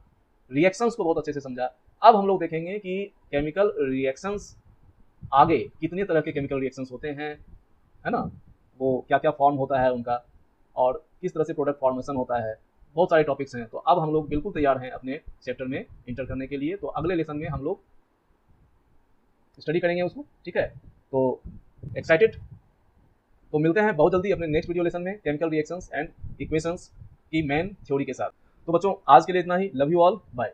रिएक्शंस को बहुत अच्छे से समझा। अब हम लोग देखेंगे कि केमिकल रिएक्शंस आगे कितने तरह के केमिकल रिएक्शंस होते हैं, है ना, वो क्या क्या फॉर्म होता है उनका और किस तरह से प्रोडक्ट फॉर्मेशन होता है। बहुत सारे टॉपिक्स हैं। तो अब हम लोग बिल्कुल तैयार हैं अपने चैप्टर में इंटर करने के लिए। तो अगले लेसन में हम लोग स्टडी करेंगे उसको, ठीक है। तो एक्साइटेड? तो मिलते हैं बहुत जल्दी अपने नेक्स्ट वीडियो लेसन में केमिकल रिएक्शंस एंड इक्वेशंस की मेन थ्योरी के साथ। तो बच्चों आज के लिए इतना ही। Love you all, bye.